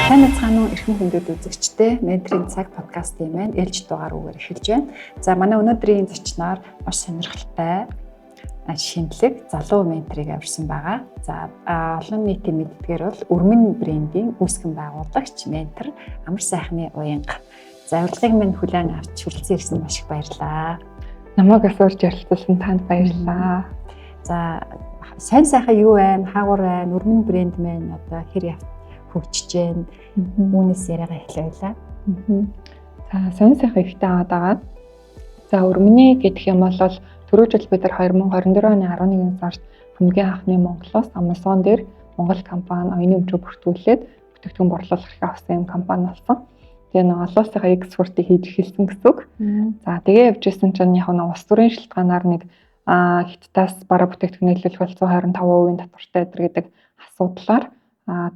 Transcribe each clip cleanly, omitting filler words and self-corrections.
Таны цаануу эрхэм хүндэт үзэгчтэй менторийн цаг подкастын маань ээлж дугаар үгээр эхэлж байна. За манай өнөөдрийн зочноор маш сонирхолтой шинэлэг залуу менторыг авирсан байгаа. За олон нийтийн мэддгээр бол Өрмөн брендийн үүсгэн байгуулагч ментор Амар сайхны уянга. За урилгыг минь хүлээн авч хүрэлцэн ирсэн маш их баярлалаа. Намайг асуурж ярилцсан танд баярлалаа. За сайн сайхан юу байна? Хаагур байна? Өрмөн брэнд маань одоо хэр хөгжиж байна? Үүнээс яриагаа эхлэе. За сайн сайхан ихтэй аваад. За Өрмөний гэдэг юм бол түрүү жил бид нар 2024 оны 11 сард Хамгийн анхны Монголоос Amazon дээр Монгол компани оюуны өмчөө бүртгүүлээд бүтээгдэхүүн борлуулах хэрэг авсан компани болсон. Тэгээ нэг олоосынхаа экспортыг хийж эхэлсэн гэсэн үг. За тэгээ явж исэн чинь яг нэг улс төрийн шалтгаанаар нэг Хятадаас бараа бүтээгдэхүүн нийлүүлэх бол 125% татвартай гэдэг асуудлаар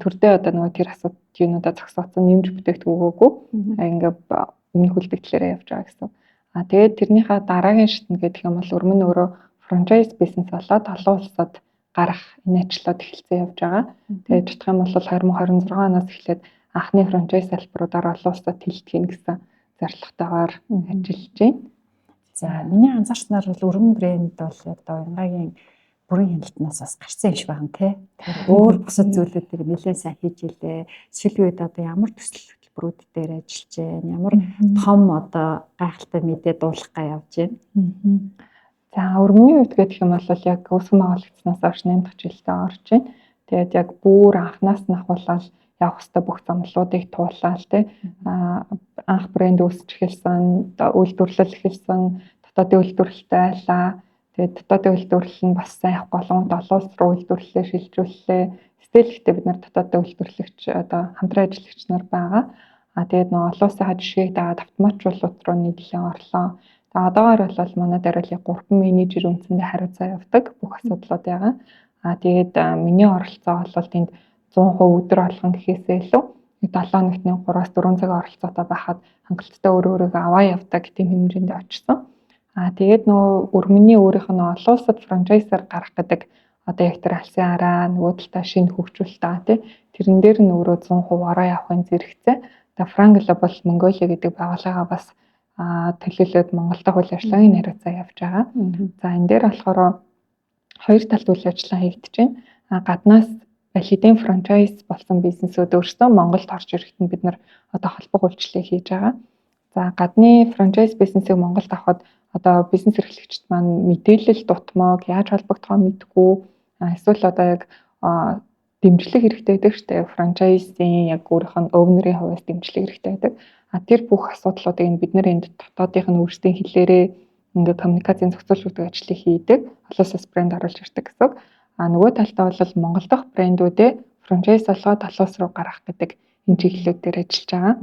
төрдөө одоо нөгөө тэр асуудлуудаа зогсооцсон нэмж бүтээгдэхүүн өгөөгүй. Ингээд өмнө хүлдэгдлээрээ явж байгаа гэсэн. Тэгээд тэрнийхээ дараагийн шатнд гэдэг юм бол Өрмөн өөрөө франчайз бизнес болоод олон улсад гарах энэ ажлууд эхэлсэн явж байгаа. Тэгээд жишээлх юм бол 2026 оноос эхлээд анхны франчайз салбаруудаар олон улсад хилтгэх гэсэн зорилготойгоор ажиллаж байна. За миний анзаарснаар бол Өрмөн брэнд бол одоо уянгагийн бүрэн хяналтнаас бас гарсан юм шиг байна тий. Өөр бусад зүйлүүдийг нэлээд сайн хийж илээ. Сүүлийн үед одоо ямар төсөл хөтөлбөрүүд дээр ажиллаж байна? Ямар том одоо гайхалтай мэдээ дуулах явж байна? За Өрмөний үед гэх юм бол яг үүсгэн байгуулагчнаас хойш 8 дахь жилдээ орж байна. Тэгээд яг бүр анхнаас нь ахуулаад явах хэвээр бүх замлуудыг туулаад тий анх брэнд үүсч эхэлсэн, үйлдвэрлэл эхэлсэн, дотоодын үйлдвэрлэлтэй байлаа. Тэгээд дотоодын үйлдвэрлэл нь бас сайн явахгүй болгонд олон улс руу үйлдвэрлэлээ шилжүүллээ. Стил гэхдээ бид нар дотоодын үйлдвэрлэгч одоо хамтран ажиллагч нар байгаа. Тэгээд нөгөө олон улсынхаа жишгийг дагаад автоматжуулалт руу нийлэн орлоо. Тэгээд одоогоор бол манай дээр яг 3 менежер үндсэндээ хариуцаа явдаг бүх асуудлууд байгаа. Тэгээд миний оролцоо бол тэнд 100% өдөр болгон гэхээсээ илүү 7 хоногт 3-4 цаг оролцоотой байхад хангалттай өөрөөрөө аваа явдаг тийм хэмжээнд очсон. Тэгээд нөгөө Өрмөний өөрийнх нь олон улсад франчайзаар гарах гэдэг одоо яг тэр алсын араа нөгөө талаа шинэ хөгжүүлэлт байгаа тий. Тэрэн дээр нь өөрөө 100% ороо явахын зэрэгцээ. Тэгээ Frank Global Mongolia гэдэг байгууллагаа бас төлөөлөөд Монголд үйл ажиллагааны хариуцаа явж байгаа. За энэ дээр болохоор хоёр талд үйл ажиллагаа хийгдэж байна. Гаднаас хэдийн франчайз болсон бизнесүүд өөрсдөө Монголд орж ирэхэд бид нар одоо холбоо үйлчлэл хийж байгаа. За гадны франчайз бизнесийг Монголд авахд одоо бизнес эрхлэгчид маань мэдээлэл дутмаг яаж холбогдохоо мэдгүй эсвэл одоо яг дэмжлэг хэрэгтэй байдаг шүү дээ. Франчайзын яг өөрийнх нь өвнөрийн хувьд дэмжлэг хэрэгтэй байдаг. Тэр бүх асуудлуудыг бид нар энд дотоодынх нь өөрсдийн хэлээрээ ингээд коммуникацийн зохицуулж өгдөг ажлыг хийдэг. Олоосоос брэнд оруулж ирдэг гэсэн. Нөгөө талдаа бол Монгол дахь брэндүүдээ франчайз болгоод олон улс руу гаргах гэдэг энэ чиглэлүүд дээр ажиллаж байгаа.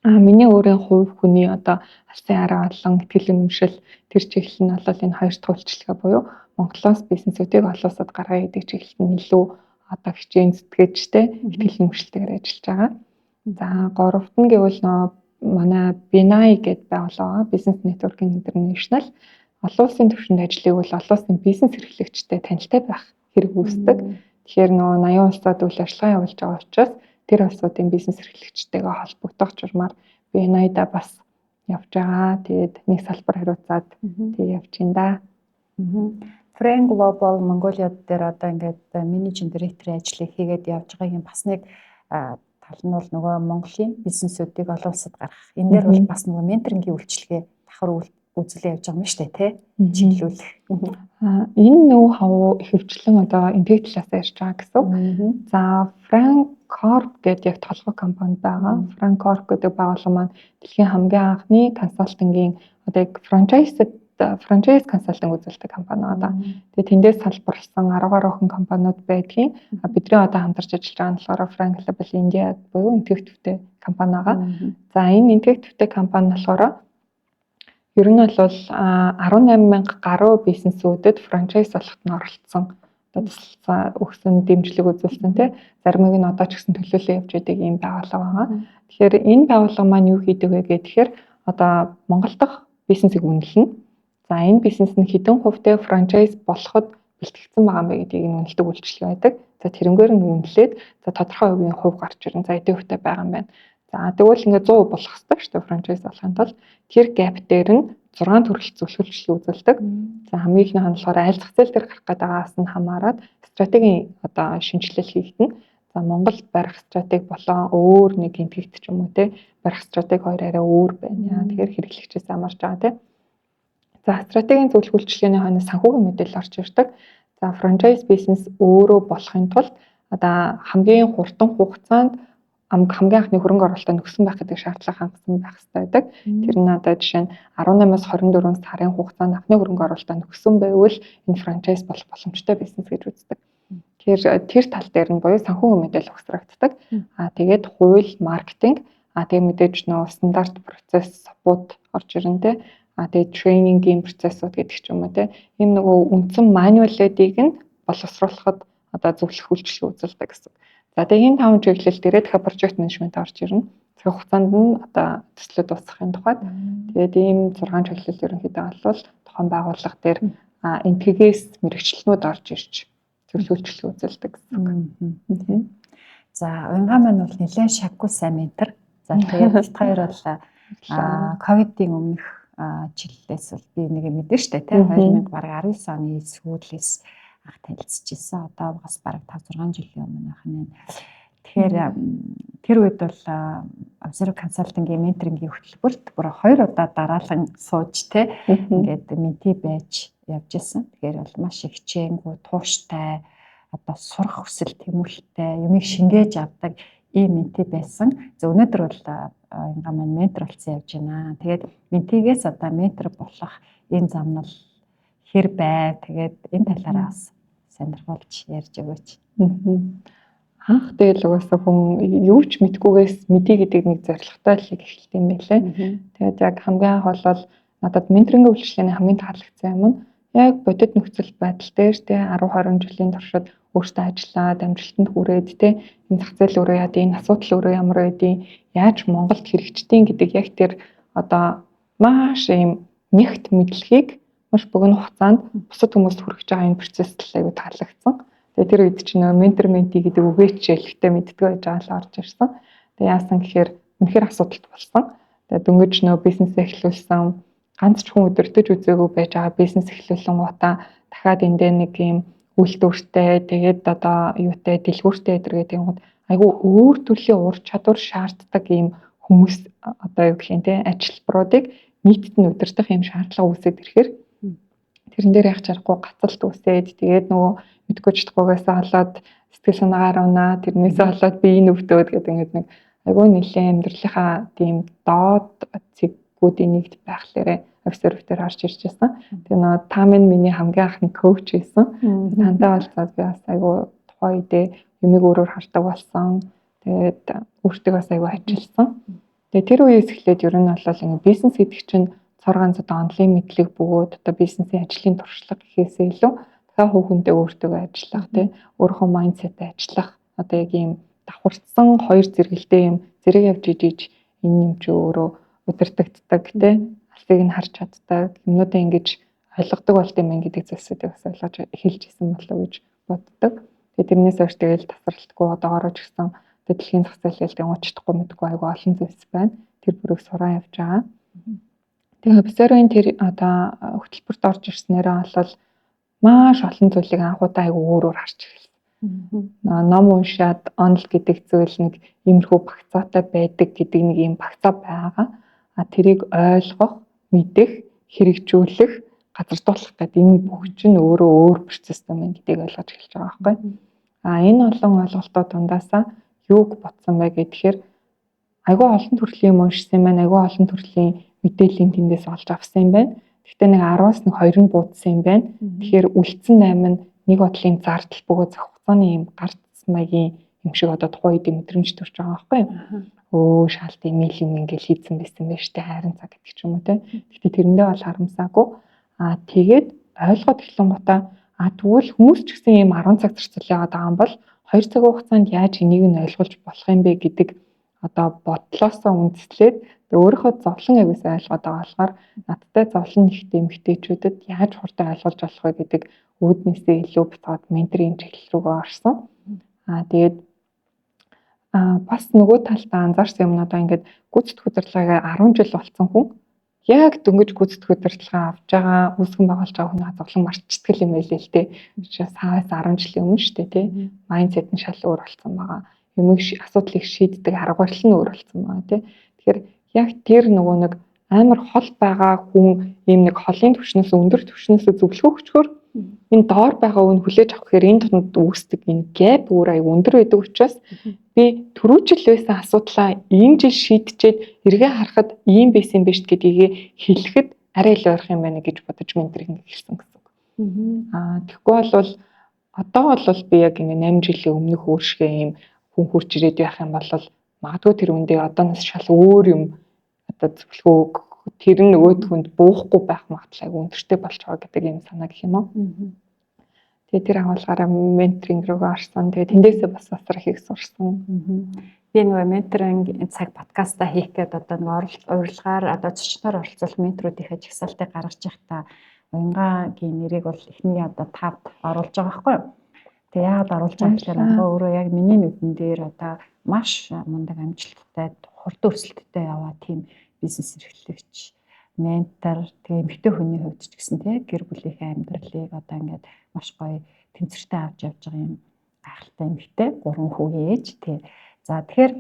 Миний өөрийн хувь хүний одоо алсын араа болон ихтгэл үнэмшил тэр чиглэл нь бол энэ хоёр дахь үйлчлэгээ буюу Монголоос бизнесүүдийг олон улсад гаргая гэдэг чиглэлд нь илүү одоо хичээн зүтгэжтэй ихтгэл үнэмшилтэйгээр ажиллаж байгаа. За гуравт нь гэвэл манай BNI гэдэг байгууллага Business Networking International олон улсын түвшинд ажилладаг бол олон улсын бизнес эрхлэгчтэй танилтай байх хэрэг үүсдэг. Тэгэхээр 80 улсад үйл ажиллагаа явуулж байгаа учраас тэр улсуудын бизнес эрхлэгчтэйгээ холбогдох журмаар BNI-да бас явж байгаа. Тэгээд нэг салбар хариуцаад тэг явж байна да. Frank Global Mongolia дээр одоо ингээд менежинг директорын ажлыг хийгээд явж байгаа юм бас нэг тал нь бол нөгөө Монголын бизнесүүдийг олон улсад гаргах. Энэ дээр бол бас нөгөө менторингийн үйлчилгээ давхар үзүүлээ явж байгаа юм шүү дээ тий. Чиглүүлэх. Энэ нөө хав хөвчлэн одоо энтэг талаас ярьж байгаа гэсэн. За Frank Corp гэдэг яг толгой компани байгаа. Frank Corp гэдэг байгууллага маань дэлхийн хамгийн анхны консалтингийн одоо яг франчайз консалтинг үзүүлдэг компани одоо. Тэгээд тэндээс салбарлсан 10 гаруй охин компаниуд байдгийн. Бидний одоо хамтарч ажиллаж байгаа нь болохоор Frank Global India буюу интегрэхтэй компани байгаа. За энэ интегрэхтэй компани болохоор ер нь бол 18,000 гаруй бизнесүүдэд франчайз болоход нь оролцсон. Одоо туслалцаа өгсөн дэмжлэг үзүүлсэн тий. Заримыг нь одоо ч гэсэн төлөөлөө явж байдаг ийм байгууллага байгаа. Тэгэхээр энэ байгууллага маань юу хийдэг вэ гэхээр одоо Монгол дахь бизнесийг үнэлнэ. За энэ бизнес нь хэдэн хувьтай франчайз болоход бэлтгэгдсэн байгаа юм бэ гэдгийг үнэлдэг үйлчилгээ байдаг. За тэрнгээр нь үнэлээд за тодорхой хувийн хувь гарч ирэн за эдийн хувьтай байгаа юм байна. За тэгвэл ингээд 100% болох хэрэгтэй шүү дээ франчайз болохын тулд тэр гэп дээр нь 6 төрөл зөвшөөрлөлт үзүүлдэг. За хамгийн ихний нь болохоор аль зах зээл дээр гарах гэдэгээс нь хамаарат стратегийн одоо шинжилэл хийгдэнэ. За Монголд барих стратеги болон өөр нэг энтэгт ч юм уу те барих стратеги хоёр арай өөр байна. Тэгэхээр хэрэглэгчээс амарч байгаа те. За стратегийн зөвлөх үйлчилгээний хойноос санхүүгийн мэдээлэл орж ирдэг. За франчайз бизнес өөрөө болохын тулд одоо хамгийн хурдан хугацаанд хамгийн анхны хөрөнгө оруулалтаа нөхсөн байх гэдэг шаардлага хангасан байх хэрэгтэй байдаг. Тэр нь одоо жишээ нь 18-аас 24 сарын хугацаанд анхны хөрөнгө оруулалтаа нөхсөн байвал энэ франчайз болох боломжтой бизнес гэж үздэг. Тэр тал дээр нь буюу санхүүгийн мэдээлэл өгсрэгддэг. Тэгээд хууль, маркетинг, тэгээд мэдээж нөө стандарт процесс, саппорт орж ирнэ те. Тэгээд тренингийн процессууд гэдэг ч юм уу те. Ийм нөгөө үндсэн мануалуудыг нь боловсруулахад одоо зөвлөх үйлчилгээ үзүүлдэг гэсэн. За тэгээд энэ 5 чиглэл дээрээ дахиад project management орж ирнэ. Цаг хугацаанд нь одоо төслөд дуусгахын тухайд тэгээд ийм 6 чиглэл ерөнхийдөө олвол тухайн байгууллага дээр энтгэгээс мэрэгчлэнүүд орж ирж зөвлөх үйлчилгээ үзүүлдэг гэсэн. За уянгаа маань бол нэлээд шаггүй сайн ментор. За тэгээд хоёр бол ковидын өмнөх чиглэлээс би нэг мэдэн штэ тий 2019 оны сүүлээс анх танилцчихсан. Одоо бас бараг 5-6 жилийн өмнөх нь. Тэгэхээр тэр үед бол Observe Consulting-ийн менторингийн хөтөлбөрт бүр 2 удаа дараалан сууж те ингээд менти байж явж исэн. Тэгэхээр бол маш их хичээнгүү, тууштай, одоо сурах хүсэл тэмүүлэлтэй, юмыг шингээж авдаг ийм менти байсан. За өнөөдөр бол ингээ маань ментор болсон явж байна. Тэгээд ментигээс одоо ментор болох энэ зам нь хэр бай. Тэгээд энэ талаараа бас сонирхолж ярьж өгөөч. Анх тэгэл угаасаа хүн юу ч мэдгүйгээс мэдээ гэдэг нэг зорилготой л эхэлт юм байлээ. Тэгээд яг хамгийн анх бол надад менторингийн үйлчилгээний хамгийн таалагдсан юм нь яг бодит нөхцөл байдал дээр те 10-20 жилийн туршид өөртөө ажиллаад амжилтанд хүрээд те энэ зах зээл өөрөө яа энэ асуудал өөрөө ямар байдیں яаж Монголд хэрэгждэг гэдэг яг тэр одоо маш юм нэгт мэдлэгийг маш богино хугацаанд бусад хүмүүст хүргэж байгаа энэ процесс талыг таалагдсан. Тэгээ тэр үед чинь ментор менти гэдэг үгээч хэлэхдээ мэддэг байж байгаа л орж ирсэн. Тэгээ яасан гэхээр үнэхээр асуудалт болсон. Тэгээ дөнгөж бизнесээ эхлүүлсэн ганц ч хүн өдөртөж үзээгүй байж байгаа бизнес эхлүүлэн гутаа дахиад эндээ нэг юм үйлдвэртэй тэгээд одоо юутай дэлгүүртэй гэдэг юм айгүй өөр төрлийн ур чадвар шаарддаг юм хүмүүс одоо юу гэх юм те ажилбаруудыг нийтэд нь удирдах юм шаардлага үүсээд ирэхээр тэрэн дээр яг чарахгүй гацалт үүсээд тэгээд нөгөө мэдгүй чадахгүйгээс болоод сэтгэл санаагаар унаа тэрнээсээ болоод бие нүвдөөд гэдэг ингээд нэг айгүй нэлээд амьдралынхаа тийм доод цэггүүдийн нэгд байхлаарэ обсерватор харж ирж байсан. Тэгээ нөгөө та миний хамгийн анхны коуч байсан. Тандаа болцоод би бас айгүй тухайн үедээ юмыг өөрөөр хардаг болсон. Тэгээд өөртөө бас айгүй ажилласан. Тэгээ тэр үеэс эхлээд ер нь бол ингээд бизнес гэдэг чинь цор ганц одоо онлайн мэдлэг бөгөөд одоо бизнесийн ажлын туршлага гэхээсээ илүү дахиад хувь хүндээ өөртөө ажиллах тий өөрийнхөө майндсетээ ажиллах одоо яг ийм давхарцсан хоёр зэрэгэлтэй юм зэрэг явж ижиж энэ юм чи өөрөө удирдагддаг тий албыг нь харж чаддаг юмнуудаа ингэж ойлгодог болт юм гэдэг зүйлсүүдийг бас ойлгож эхэлж исэн болов уу гэж боддог. Тэгээ тэрнээс хойш тэгэл тасралтгүй одоогоор ч гэсэн дэлхийн зах зээлд уучлахгүй мэдгүй айгүй олон зүйлс байна. Тэр бүрийг сураа явж байгаа. Тэгээ обсервийн тэр одоо хөтөлбөрт орж ирснээрээ бол маш олон зүйлийг анхудаа айгүй өөрөөр харж эхэлсэн. Ном уншаад онл гэдэг зүйл нэг иймэрхүү багцаатай байдаг гэдэг нэг юм багцаа байгаа. Тэрийг ойлгох, мэдэх, хэрэгжүүлэх, газардуулах гэдэг энэ бүх чинь өөрөө өөр процесс юм гэдгийг ойлгож эхэлж байгаа байхгүй. Энэ олон ойлголтууд дундаасаа юуг бодсон бэ гэхээр айгүй олон төрлийн юм уншсан байна, айгүй олон төрлийн мэдээллийн тэндээс олж авсан юм байна. Гэхдээ нэг 10-аас нэг 2 нь буудсан юм байна. Тэгэхээр үлдсэн 8 нь нэг бодлын зардал бөгөөд зах хугацааны юм гарц маягийн юм шиг одоо тухайн үед мэдрэмж төрж байгаа байхгүй юу? Шаалт имэйл юм ингээл хийцэн байсан байж тээ хайрын цаг гэдэг ч юм уу те. Гэхдээ тэрэндээ бол харамсаагүй. Тэгээд ойлгоод эхлэн гутаа тэгвэл хүмүүс ч гэсэн ийм 10 цаг зарцуул яваад байгаа юм бол 2 цагийн хугацаанд яаж энийг нь ойлгуулж болох юм бэ гэдэг одоо бодлоосоо үндэслээд өөрийнхөө зовлон аягүй сайн ойлгоод байгаа болохоор надтай зовлон нэгтэй эмэгтэйчүүдэд яаж хурдан ойлгуулж болох вэ гэдэг үүднээсээ илүү буцаад менторийн чиглэл рүүгээ орсон. Тэгээд бас нөгөө талдаа анзаарсан юм надаа ингээд гүйцэтгэх удирдлагаа 10 жил болсон хүн яг дөнгөж гүйцэтгэх удирдлагаа авч байгаа үүсгэн байгуулж байгаа хүн зовлон марчдаг юм байлээ л дээ. Учраас сараас 10 жилийн өмнө шүү дээ тий. Майндсет нь шал өөр болсон байгаа. Юмыг асуудлыг шийддэг арга барил нь өөр болсон байгаа тий. Тэгэхээр яг тэр нөгөө нэг амар хол байгаа хүн ийм нэг холын түвшнээс өндөр түвшнээс зөвлөгөө өчгөр энэ доор байгаа үн хүлээж авах гэхээр энэ дотор үүсдэг энэ гэп өөр аяг өндөр байдаг учраас би түрүүжил байсан асуудлаа ийм жил шийдчихэд эргээ харахад ийм байсан биш гэдгийг хэлэхэд арай илүү ойрхон юм байна гэж бодож менторинг хийсэн гэсэн үг. Тэгэхгүй бол одоо бол би яг ингэ 8 жилийн өмнөх өөршгөө ийм хүн хурж ирээд байх юм бол магадгүй тэр үндэ одооноос шал өөр юм одоо зөвлөгөө тэр нь нөгөөд хүнд буухгүй байх магадлал өндөртэй болж байгаа гэдэг юм санаа гэх юм уу. Тэгээ тэр агуулгаараа менторинг руугаа орсон. Тэгээ тэндээсээ бас асар их сурсан. Би нөгөө менторинг цаг подкастаа хийх гээд одоо нэг урилгаар одоо зочноор оролцол менторууд их ажигсаалтыг гаргаж явахдаа уянгагийн нэрийг бол эхний одоо 5-д оруулж байгаа байхгүй юу. Тэгээ яагаад оруулж байгаа гэхээр одоо өөрөө яг миний нүдэн дээр одоо маш мундаг амжилттай хурдан өрсөлдөлтөй яваа тийм бизнес эрхлэгч ментор тэгээ эмэгтэй хүний хувьд ч гэсэн тийм гэр бүлийнхээ амьдралыг одоо ингээд маш гоё тэнцвэртэй авч явж байгаа юм гайхалтай эмэгтэй 3 хүүгийн ээж тий. За тэгэхээр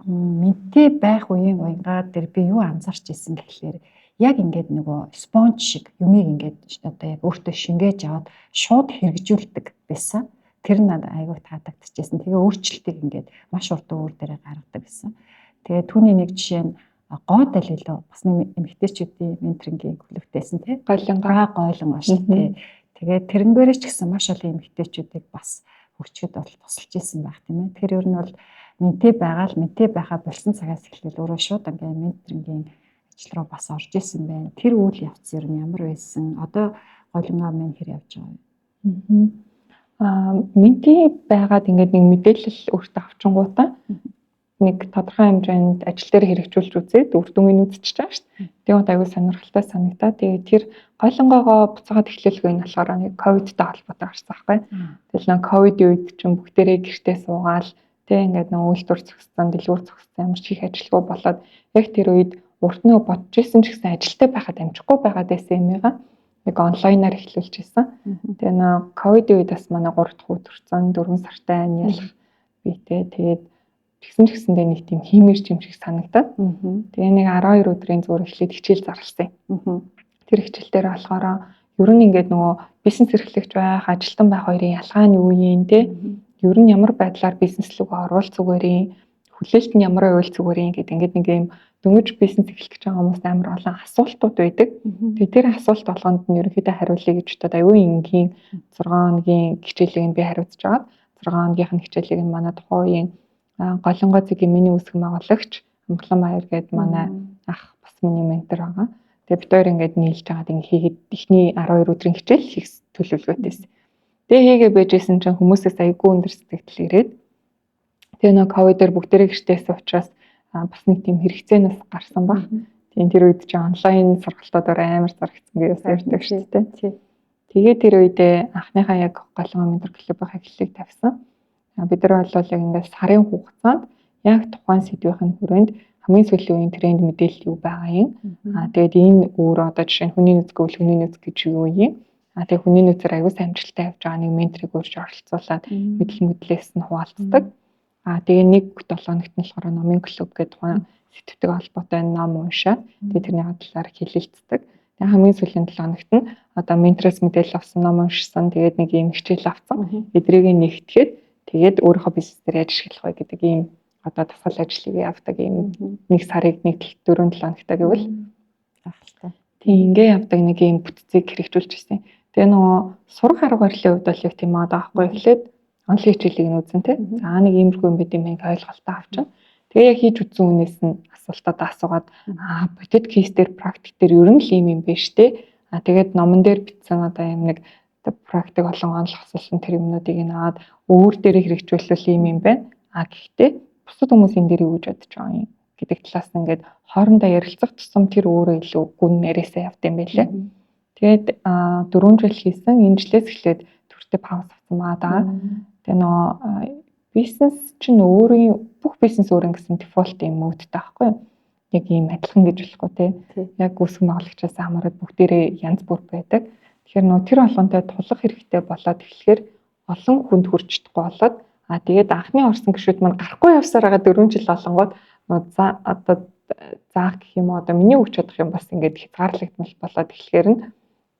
менти байх үеийн уянгаа дээр би юу анзаарч ирсэн гэхлээр яг ингээд нөгөө спонж шиг юмыг ингээд одоо яг өөртөө шингээж аваад шууд хэрэгжүүлдэг байсан. Тэр надад айгүй таадагдчихсэн. Тэгээ өөрчлөлтийг ингээд маш урт өөр дээрээ гаргадаг гэсэн. Тэгээ түүний нэг жишээ нь гоод алилоо бас нэг эмэгтэйчүүдийн менторингийн клубтэйсэн тий. Гойлон шүү дээ. Тэгээд тэрнгээрээ ч гэсэн маш олон эмэгтэйчүүдийг бас хөгчөд бол тусалж исэн байх тийм ээ. Тэгэхээр ер нь бол менти байхаа болсон цагаас эхлээл өөрөө шууд ингээ менторингийн ажил руу бас орж исэн байна. Тэр үйл явц ер нь ямар байсан? Одоо голомгоо минь хэр явж байгаа вэ? Менти байгаад ингээд нэг мэдээлэл өөртөө авчингуудаа нэг тодорхой хэмжээнд ажил дээр хэрэгжүүлж үзээд үр дүнгийн үзчихэж байгаа шүү дээ. Тэгээд аюул сонирхолтой санагдаа. Тэгээд тэр гойлонгоогоо буцаагаад эхлүүлгүй нь болохоор нэг ковидтай холбоотой гарсан байхгүй. Тэгэл нэг ковидын үед чинь бүгдээрээ гэртээ суугаал тэг ингээд нэг үйлдвэр зогссон, дэлгүүр зогссон ямар ч их ажилгүй болоод яг тэр үед урт нь бодож исэн ч гэсэн ажилтай байхад амжихгүй байгаад байсан юмгаа нэг онлайнаар эхлүүлж исэн. Тэгээ нэг ковидын үед бас манай 3 дахь өдөрцөн 4 сартай анялах бийтэй. Тэгээд тэгсэн ч гэсэндээ нэг тийм хиймэрч юм шиг санагдаад. Тэгээ нэг 12 өдрийн зүгээр эхлээд хичээл зарласан юм. Тэр хичээл дээр болохоор ер нь ингээд нөгөө бизнес эрхлэгч байх, ажилтан байх хоёрын ялгаа нь юу юм те? Ер нь ямар байдлаар бизнес рүүгээ оруулах зүгээр юм, хүлээлт нь ямар байвал зүгээр юм гэдэг ингээд нэг юм дөнгөж бизнес эхлэх гэж байгаа хүмүүст амар олон асуултууд байдаг. Тэгээ тэр асуулт болгонд нь ерөнхийдөө хариулъя гэж бодоод аюу энгийн 6 хоногийн хичээлийг нь би хариуцж агаад 6 хоногийнх нь хичээлийг нь манай тухайн үеийн голонгоо цэгийн миний үүсгэн байгуулагч Амглан Баяр гэдэг манай ах бас миний ментор байгаа. Тэгээ бид хоёр ингээд нийлж байгаад ингэ хийгээд эхний 12 өдрийн хичээл хийх төлөвлөгөөтэйсэн. Тэгээ хийгээ байжсэн чинь хүмүүсээс айгүй өндөр сэтгэл ирээд тэгээ нэг ковидээр бүгдээрээ гэртээсэн учраас бас нэг тийм хэрэгцээнээс гарсан баг. Тийм тэр үед чинь онлайн сургалтуудаар амар зарагдсан гэж ярьдаг шүү дээ. Тэгээ тэр үедээ анхныхаа яг голонгоо ментор клубын эхлэлийг тавьсан. Бид нар бол яг ингээд сарын хугацаанд яг тухайн сэдвийн хүрээнд хамгийн сүүлийн үеийн тренд мэдээлэл юу байгаа юм. Тэгээд энэ өөр одоо жишээ нь хүний нөөц гэвэл хүний нөөц гэж юу юм. Тэгээд хүний нөөцөр аягүй сайн амжилттай явж байгаа нэг менторыг өөрч оролцуулаад мэдлээс нь хуваалцдаг. Тэгээ нэг 7 хоногт нь болохоор номын клуб гэдэг тухайн сэтгүүтэй холбоотой ном уншаад тэгээд тэрний талаар хэлэлцдэг. Тэгээ хамгийн сүүлийн 7 хоногт нь одоо ментороос мэдээлэл авсан ном уншсан. Тэгээд нэг юм хичээл авсан. Эдрийг нэгтгэхэд тэгээд өөрийнхөө бизнесээр яаж ашиглах вэ гэдэг ийм одоо тасгал ажлыг явдаг ийм нэг сарыг нэг 4-7 хоногтой гэвэл гайхалтай. Тийм ингээ явдаг нэг ийм бүтцийг хэрэгжүүлж ирсэн. Тэгээ нөгөө сурах арга барилын хувьд бол яг тийм аа даахгүй эхлээд онлайн хичээлийг нь үзэн тэ. За нэг иймэрхүү юм бид юм ойлголтоо авчин. Тэгээ яг хийж үзсэн үнээс нь асуултаа асуугаад бодит кейс дээр практик дээр ер нь л юм биш тэ. Тэгээд номон дээр бичсэн одоо юм нэг практик болон онлох асуулсан тэр юмнуудыг наад өөр дээр хэрэгжүүлвэл юм байна. Гэхдээ бусад хүмүүс энэ дээр юу гэж бодож байгаа юм гэдэг талаас нь ингээд хоорондоо ярилцах тусам тэр өөрөө илүү гүн нэрээсээ явд юм байлээ. Тэгээд 4 жил хийсэн, энэ жилээс эхлээд төртөө пауз авсан байгаа даа. Тэгээ нөгөө бизнес чинь өөрийн бүх бизнес өөр гэсэн дефолт юм модтай байхгүй юу? Яг ийм адилхан гэж болохгүй тий. Яг үүсгэн байгуулагчаас хамаарат бүгдээрээ янз бүр байдаг. Тэгэхээр нөгөө тэр болгонтой тулах хэрэгтэй болоод эхлэхээр олон хүнд хүрч чадахгүй болоод тэгээд анхны орсон гишүүд маань гарахгүй явсаар байгаа 4 жил болонгууд одоо заах гэх юм уу одоо миний өгч чадах юм бас ингээд хязгаарлагдмал болоод эхлэхээр нь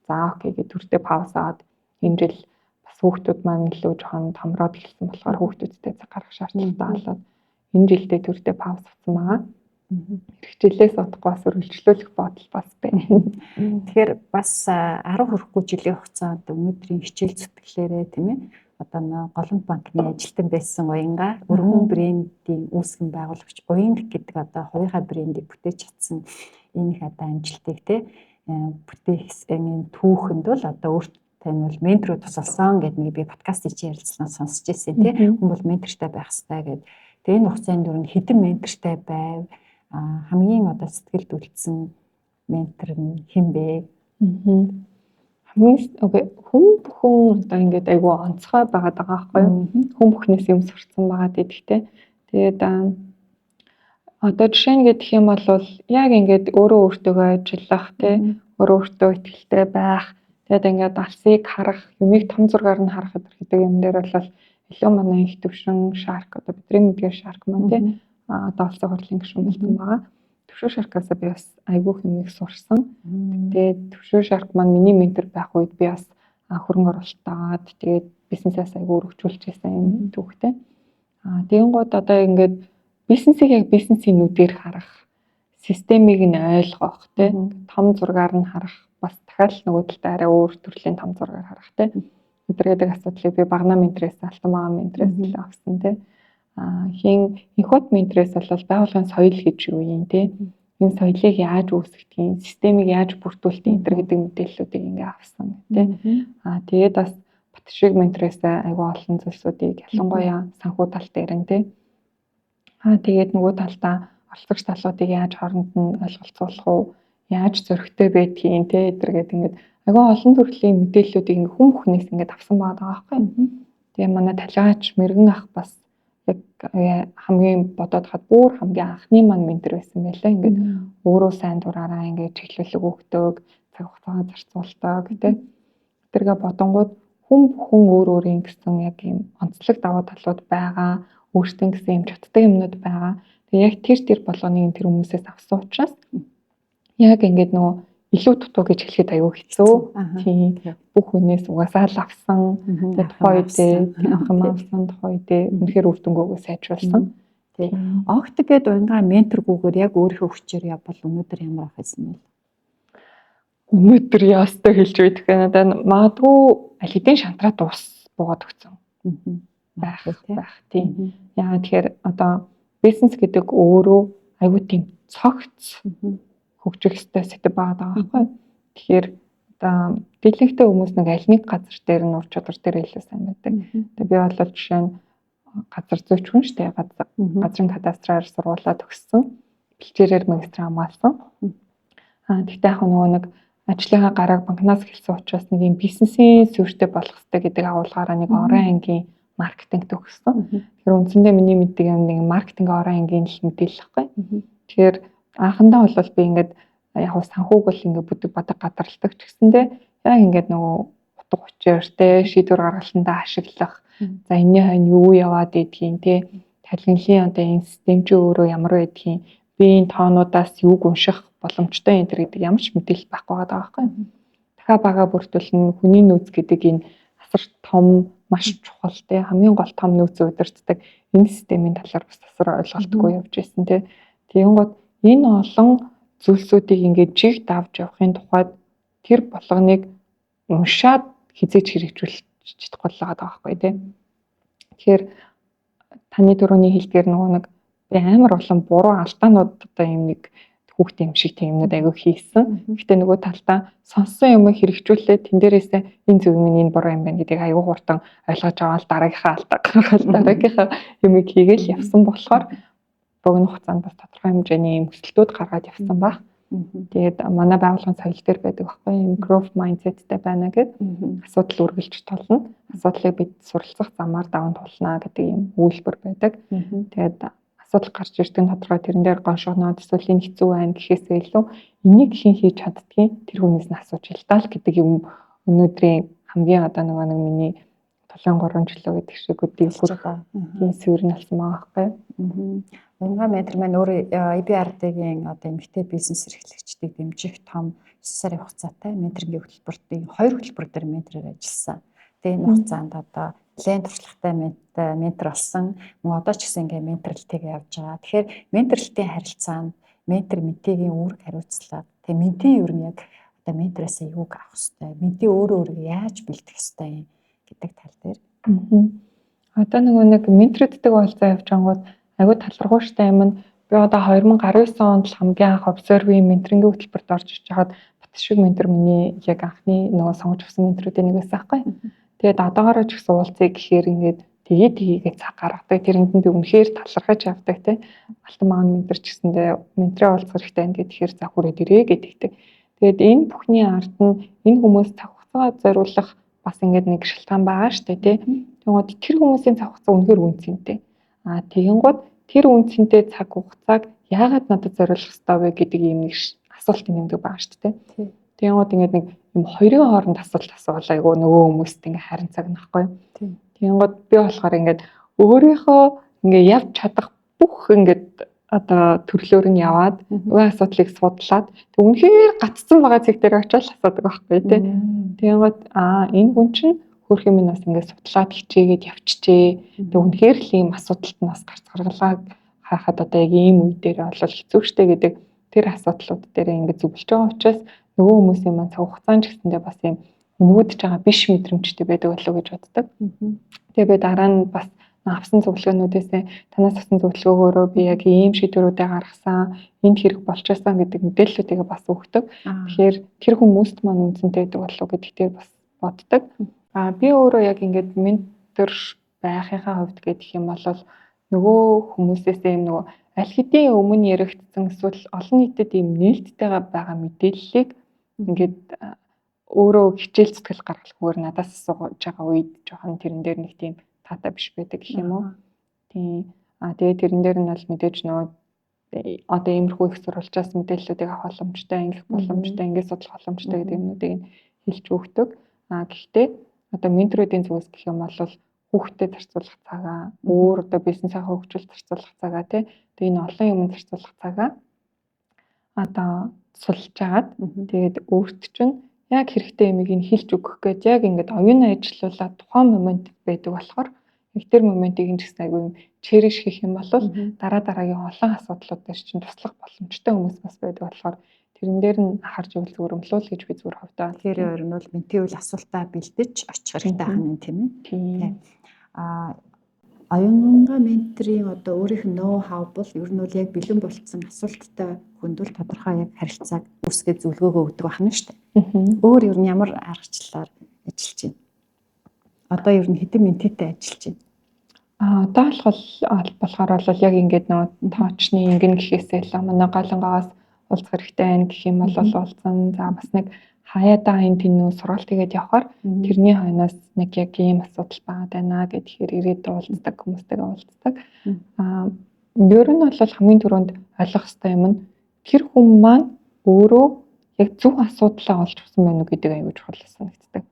за окей гэж төртөө пауз аваад энэ жил бас хүүхдүүд маань илүү жоохон томроод эхэлсэн болохоор хүүхдүүдтэй цаг гаргах шаардлагатай болоод энэ жилдээ төртөө пауз авсан байгаа. Хэрэгчлээс удахгүй бас өргөлжлүүлэх бодол бас байна. Тэгэхээр бас 10 хүрэхгүй жилийн хугацаанд өнөөдрийн хичээл зүтгэлээрээ тийм ээ одоо нэг голомт банкны ажилтан байсан уянга өргөн брендийн үүсгэн байгуулагч уянга гэдэг одоо хувийнхаа брендийг бүтээж чадсан энэ их одоо амжилтыг тий бүтээхсийн түүхэнд бол одоо өөртөө нь бол ментор тусалсан гэдэг нэг би подкастыг чи ярилцлаа сонсч ирсэн тий хүн бол ментортай байх хэрэгтэй гэдэг. Тэгээ энэ хугацаанд дөрөв хэдэн ментортай байв хамгийн одоо сэтгэлд үлдсэн ментор нь хэн бэ? Хүн бүхэн одоо ингээд айгүй онцгой байгаад байгаа байхгүй юу? Хүн бүхнээс юм сурцсан байгаа гэдэгтэй. Тэгээд одоо жишээ нь гэх юм бол яг ингээд өөрөө өөртөөгөө ажиллах тий өөрөө өөртөө итгэлтэй байх. Тэгээд ингээд алсыг харах, юмыг том зургаар нь харах гэдэг юм дээр бол илүү манай их төвшин шарк одоо бидний мэдгээр шарк маань тий одоо олцоо хурлын гишүүн болсон байгаа. Төвшөө шаркаас би бас айгүй хэмээх сурсан. Тэгээд төвшөө шарк маань миний ментор байх үед би бас хөрөнгө оруулалтаад тэгээд бизнесээс айгүй өргөжүүлж байсан юм түүхтэй. Тэгэнгუთ одоо ингээд бизнесийг яг бизнесийн нүдээр харах, системийг нь ойлгох, тий том зургаар нь харах, бас дахиад нөгөө талдаа арай өөр төрлийн том зургаар харах тий. Өдрөдөг асуудлыг би багна менторээс алтан байгаа менторээс л авсан тий. Хин инхот менторээс бол байгууллагын соёл гэж юу юм те энэ соёлыг яаж үүсгэдэг, системийг яаж бүрдүүлдэг гэдэг мэдээллүүдийг ингээ авсан те тэгээд бас Батшиг менторээс айгүй олон зүйлсүүдийг ялангуяа санхүү тал дээр нь те тэгээд нөгөө талдаа оролцогч талуудыг яаж хооронд нь ойлголцуулах уу, яаж зөрөгтэй байдгийг те гэдэг ингээд айгүй олон төрлийн мэдээллүүдийг ингээ хүн бүхнээс ингээ авсан байгаа байхгүй. Тэгээ манай талигаач мэрэгэн ах бас хамгийн бодоод хад бүр хамгийн анхны маань ментор байсан байлаа. Ингээд өөрөө сайн дураараа ингээд чиглэлэг өгдөг, цаг хугацаа зарцуулдаг гэдэг. Тэргээ бодонгууд хүн бүхэн өөр өөрийн гэсэн яг юм онцлог даваа талууд байгаа, өөртөө гэсэн юм чатдаг юмнууд байгаа. Тэгээ яг тэр болгоныг тэр хүмүүсээс авсан учраас яг ингээд нөгөө илүү дутуу гэж хэлэхэд аюу хэцүү. Тийм. Бүх хүнээс угаасаа л авсан. Тэгээд тухайн авсан тухайн үедээ үнэхээр үр дүнгөөгөө сайжруулсан. Тийм. Огт гээд уянгаа менторгүйгээр яг өөрийнхөө хүчээр явбал өнөөдөр ямар ах байсан бэ? Өнөөдөр яастай хэлж байдаг. Надад магадгүй аль хэдийн шантраа дуус буугаад өгсөн. Байх тийм. Яагаад тэгэхээр одоо бизнес гэдэг өөрөө аюу тийм цогц хөгжих ёстой сэдв байгаа байхгүй. Тэгэхээр одоо дийлэнхтэй хүмүүс нэг аль нэг газар дээр нь ур чадвар дээр илүү сайн байдаг. Тэгээ би бол жишээ нь газар зүйч хүн шүү дээ. Газрын кадастраар сургуулаа төгссөн. Бэлчээрээр магистр хамгаалсан. Тэгтээ яг нөгөө нэг ажлынхаа гарааг банкнаас хэлсэн учраас нэг юм бизнесийн сүртэй болох хэрэгтэй гэдэг агуулгаараа нэг орон ангийн маркетинг төгссөн. Тэгэхээр үндсэндээ миний мэддэг юм нэг маркетинг орон ангийн л мэдээлэл байхгүй. Тэгэхээр анхандаа бол би ингээд яг санхүүг бол ингээд бүдэг бадаг гадралдаг ч гэсэндээ яг ингээд нөгөө утга учиртай шийдвэр гаргалтандаа ашиглах. За энэний хань юу яваад идэх те талхинлын одоо энэ систем чи өөрөө ямар байдгийг би энэ тоонуудаас юуг унших боломжтой энэ гэдэг ямар ч мэдээлэл байхгүй байгаа байхгүй. Дахиад бага бүртүүлэн хүний нөөц гэдэг энэ асар том маш чухал те хамгийн гол том нөөцөө удирддаг энэ системийн талаар бас асар ойлголтгүй явж байсан те. Тэгэнгუთ энэ олон зүйлсүүдийг ингээд жиг давж явахын тухайд тэр болгоныг уншаад хизээж хэрэгжүүлж чадахгүй л байгаа байхгүй тий. Тэгэхээр таны түрүүний хэлдгээр нөгөө нэг би амар олон буруу алдаанууд одоо юм нэг хүүхдээ юм шиг тиймнүүд аягүй хийсэн. Гэхдээ нөгөө талдаа сонссон юм хэрэгжүүлээд тэн дээрээсээ энэ зөв юм энэ буруу юм байна гэдгийг аягүй хурдан ойлгож аваад дараагийнхаа алдаа гаргахад дараагийнхаа юмыг хийгээл явсан болохоор богино хугацаанд бас тодорхой хэмжээний өсөлтүүд гаргаад явсан баг. Тэгээд манай байгууллагын соёл дээр байдаг байхгүй юм growth mindsetтэй байна гэдэг асуудал үргэлж тулна. Асуудлыг бид суралцах замаар даван тулна гэдэг юм үйлбэр байдаг. Тэгээд асуудал гарч ирдэг нь тодорхой тэрэн дээр гоншогноод эсвэл энэ хэцүү байна гэхээсээ илүү энийг хэн хийж чаддгийг тэр хүнээс нь асууж илдаал гэдэг юм өнөөдрийн хамгийн одоо нэг миний тулаан 3 жилөө гэдэг шиг үдийг тийм сүрэн алсан байгаа байхгүй. Уянга ментор маань өөрөө EBRD-гийн одоо эмэгтэй бизнес эрхлэгчдийг дэмжих том 9 сарын хугацаатай менторингийн хөтөлбөртийн 2 хөтөлбөр дээр ментороор ажилласан. Тэгээ энэ хугацаанд одоо нэлээд туршлагатай ментор болсон. Мөн одоо ч гэсэн ингээ менторлтыг явж байгаа. Тэгэхээр менторлтын харилцаанд ментор ментигийн үүрэг хариуцлага. Тэгээ ментийн юу нь яг одоо ментороос юуг авах хэвтэй. Ментийн өөрөө яаж бэлдэх хэвтэй гэдэг тал дээр. Одоо нэг менторуудтай уулзаа явж ангууд аягүй талархуу штэ юм нь би одоо 2019 онд хамгийн анх обсервийн менторингийн хөтөлбөрт орж иж хаад Батшиг ментор миний яг анхны нөгөө сонгож авсан менторуудын нэгээс аахгүй. Тэгээд одоогоороо ч гэсэн уулзъя гэхээр ингээд тгийгээ цаг гаргадаг. Тэрэнд нь би үнэхээр талархаж авдаг те. Алтан маан ментор ч гэсэндээ ментороо уулзах хэрэгтэй байна гэхээр за хүрээд ирээ гэдэг. Тэгээд энэ бүхний ард нь энэ хүмүүс цаг хугацаа зориулах бас ингээд нэг шалтгаан байгаа штэ тий. Тэгвэл тэр хүмүүсийн цаг хугацаа үнэхээр үнцэнтэй. Тэгэнгუთ тэр үнцэнтэй цаг хугацааг яагаад надад зориулах ёстой вэ гэдэг юм нэг асуулт нэмдэг байгаа штэ тий. Тэгэнгუთ ингээд нэг юм хоёрын хооронд асуулт асуулаа айгу нөгөө хүмүүст ингээд харин цаг нөхгүй. Тэгэнгуთ би болохоор ингээд өөрийнхөө ингээд явж чадах бүх ингээд одоо төрлөөр нь яваад нөгөө асуудлыг судлаад үнэхээр гацсан байгаа зэг дээр очиод асуудаг байхгүй тий. Тэгэнгუთ энэ хүн чинь хөрх юм нас ингээд судлаад хичээгээд явчихжээ. Тэг үнэхээр л ийм асуудалд нас гарч гаргалаа хаахад одоо яг ийм үе дээр олол хэцүү штэй гэдэг тэр асуудлууд дээр ингээд зүгэлж байгаа учраас нөгөө хүмүүсийн маань цаг хугацаанд ч гэсэндээ бас ийм өнгөдөж байгаа биш мэдрэмжтэй байдаг болов уу гэж боддог. Тэгээ би дараа нь бас авсан зөвлөгөөнүүдээсээ танаас авсан зөвлөгөөгөөрөө би яг ийм шийдвэрүүдээ гаргасан, энд хэрэг болчихсон гэдэг мэдээллүүдийг бас өгдөг. Тэгэхээр тэр хүмүүст маань үнцэнтэй байдаг болов уу гэдэгтээ бас боддог. Би өөрөө яг ингээд ментор байхынхаа хувьд гэх юм бол нөгөө хүмүүсээс ийм нөгөө аль хэдийн өмнө яригдсан эсвэл олон нийтэд ийм нээлттэй байгаа мэдээллийг ингээд өөрөө хичээл зүтгэл гаргалахгүйгээр надаас асууж байгаа үед жоохон тэрэн дээр нэг тийм таатай биш байдаг гэх юм уу. Тийм. Тэгээ тэрэн дээр нь бол мэдээж нөгөө одоо иймэрхүү их сурвалжаас мэдээллүүдийг авах боломжтой, ангих боломжтой, ингээд судлах боломжтой гэдэг юмнуудыг хэлж өгдөг. Гэхдээ одоо менторуудын зүгээс гэх юм бол хүүхдэд зарцуулах цагаа, өөр одоо бизнесээ хөгжүүлэлт зарцуулах цагаа тий. Тэгээ энэ олон юмд зарцуулах цагаа одоо сулж агаад тэгээд өөрт чинь яг хэрэгтэй юмыг нь хэлж өгөх гэж яг ингээд оюуны ажиллуулаад тухайн момент байдаг болохоор яг тэр моментийг нь ч гэсэн айгүй чэриш хийх юм бол дараагийн олон асуудлууд дээр чинь туслах боломжтой хүмүүс бас байдаг болохоор тэрэн дээр нь анхаарч ивэл зүгээр өмлөөл гэж би зүгээр хөвдөө. Тэр өөр нь бол ментийн үйл асуултаа бэлдэж очих хэрэгтэй хань тийм ээ. Тийм. Оюунга менторийн одоо өөрийнх нь ноу хау бол ер нь бол яг бэлэн болцсон асуулттай хүндэл тодорхой яг харилцааг үүсгэж зөвлөгөөгөө өгдөг байна шүү дээ. Өөр ер нь ямар аргачлалаар ажиллаж байна? Одоо ер нь хэдэн ментитэй ажиллаж байна? Одоо болохоор бол яг ингээд нөгөө тоочны ингэн гэхээсээ л манай галангаас уулзах хэрэгтэй байна гэх юм бол уулзсан. За бас нэг хаяада энэ тэнүү сургалт хийгээд явхаар тэрний хойноос нэг яг ийм асуудал байгаа даа гэхээр ирээд уулздаг хүмүүстэйгээ уулздаг. Ер нь бол хамгийн түрүүнд ойлгох хэрэгтэй юм нь тэр хүн маань өөрөө яг зөв асуудлаа олж авсан байна уу гэдэг аюул чухал санагддаг.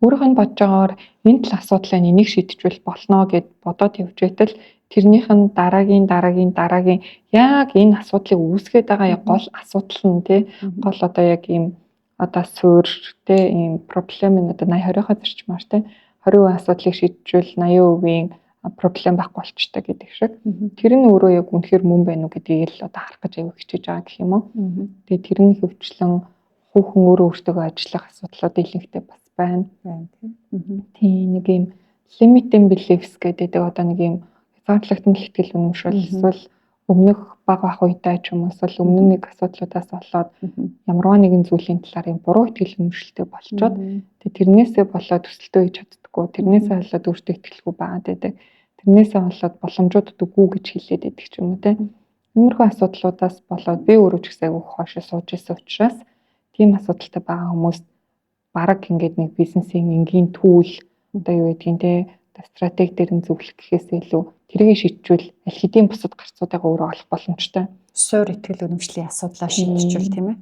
Өөрөөх нь бодож байгаагаар энэ тал асуудлаа энийг шийдчихвэл болно гэд бодоод явж байтал тэрнийх нь дараагийн яг энэ асуудлыг үүсгээд байгаа яг гол асуудал нь тий гол одоо яг ийм одоо суур тий ийм проблем нь одоо 80-20-аа зарчмаар тий 20% асуудлыг шийдчихвэл 80%-ийн проблем байхгүй болчтой гэдэг шиг. Тэр нь өөрөө яг үнэхээр мөн байна уу гэдгийг л одоо харах гэж аягүй хичээж байгаа гэх юм уу. Тэгээ тэрний хөвчлэн хүүхэн өөрөө өөртөө ажиллах асуудлууд илэнхтэй бас байна. Тийм нэг юм limiting beliefs гэдэг одоо нэг юм хязгаарлагдсан итгэл үнэмшил эсвэл өмнөх бага бах үедээ ч юм уу өмнө нэг асуудлуудаас болоод ямарваа нэгэн зүйлийн талаар юм буруу итгэл үнэмшилтэй болчоод тэгээ тэрнээсээ болоод төсөлтөө хийж чаддаггүй, тэрнээсээ болоод өөртөө итгэлгүй байгаад байдаг. Тэрнээсээ болоод боломжуудад үгүй гэж хэлээд байдаг ч юм уу те. Иймэрхүү асуудлуудаас болоод би өөрөө ч гэсэн айгүй хойш сууж исэн учраас тийм асуудалтай байгаа хүмүүст бараг ингээд нэг бизнесийн энгийн түүл одоо юу гэдгийг те стратеги дээр нь зөвлөх гэхээс илүү тэрийг шийдчихвэл аль хэдийн бусад гарцуудаа өөрөө олох боломжтой. Суур итгэл үнэмшлийн асуудлаа шийдчихвэл тийм ээ.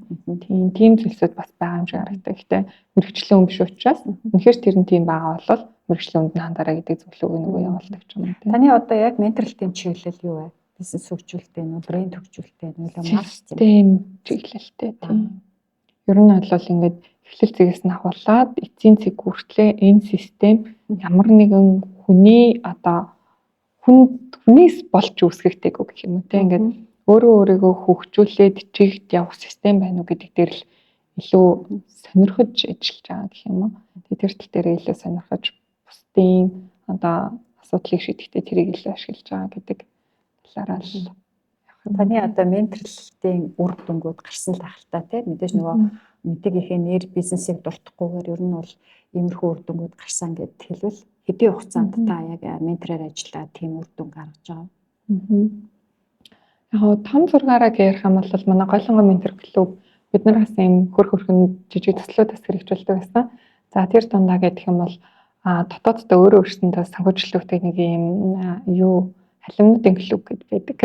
Тийм зүйлсүүд бас байгаа юм шиг харагддаг. Гэхдээ мэрэгчлэн хүн биш учраас үнэхээр тэр нь тийм байгаа бол мэрэгчлэн хүнд хандараа гэдэг зөвлөгөөг нөгөө явуулдаг ч юм уу тийм. Таны одоо яг менторлтын чиглэл юу вэ? Бизнес хөгжүүлэлттэй нь, брэнд хөгжүүлэлттэй нь, маркетинг чиглэлтэй тийм. Ер нь бол ингээд эхлэл зэгээс нь ахуулаад эцсийн цэг хүртлээ энэ систем ямар нэгэн хүний одоо хүнээс болж үүсгэхтэйг гэх юм уу те ингээд өөрөө өөрийгөө хөгжүүлээд чигт явах систем байна уу гэдэг дээр л илүү сонирхож ажиллаж байгаа гэх юм уу. Тэр тал дээр илүү сонирхож бусдын одоо асуудлыг шийдэхдээ тэрийг илүү ашиглаж байгаа гэдэг талаараа л таны одоо менторлтын үр дүнгууд гарсан л ахaltaа те мэдээж нөгөө мэдээгийн нэр бизнесийг дуртахгүйгээр ер нь бол иймэрхүү үр дүнгууд гарсан гэд хэлвэл хэдийн хугацаанд та яг ментороор ажиллаад тийм үр дүн гаргаж байгаа. Яг том зургаараа ярих юм бол манай Голонгой ментор клуб биднээс юм хөрхөн жижиг төслүүдээс хэрэгжүүлдэг байсан. За тэр дундаа гэх юм бол дотооддоо өөрөө өөрсөндөө санхүүжилттэй нэг юм юу халимнуудын клуб гэдэг байдаг.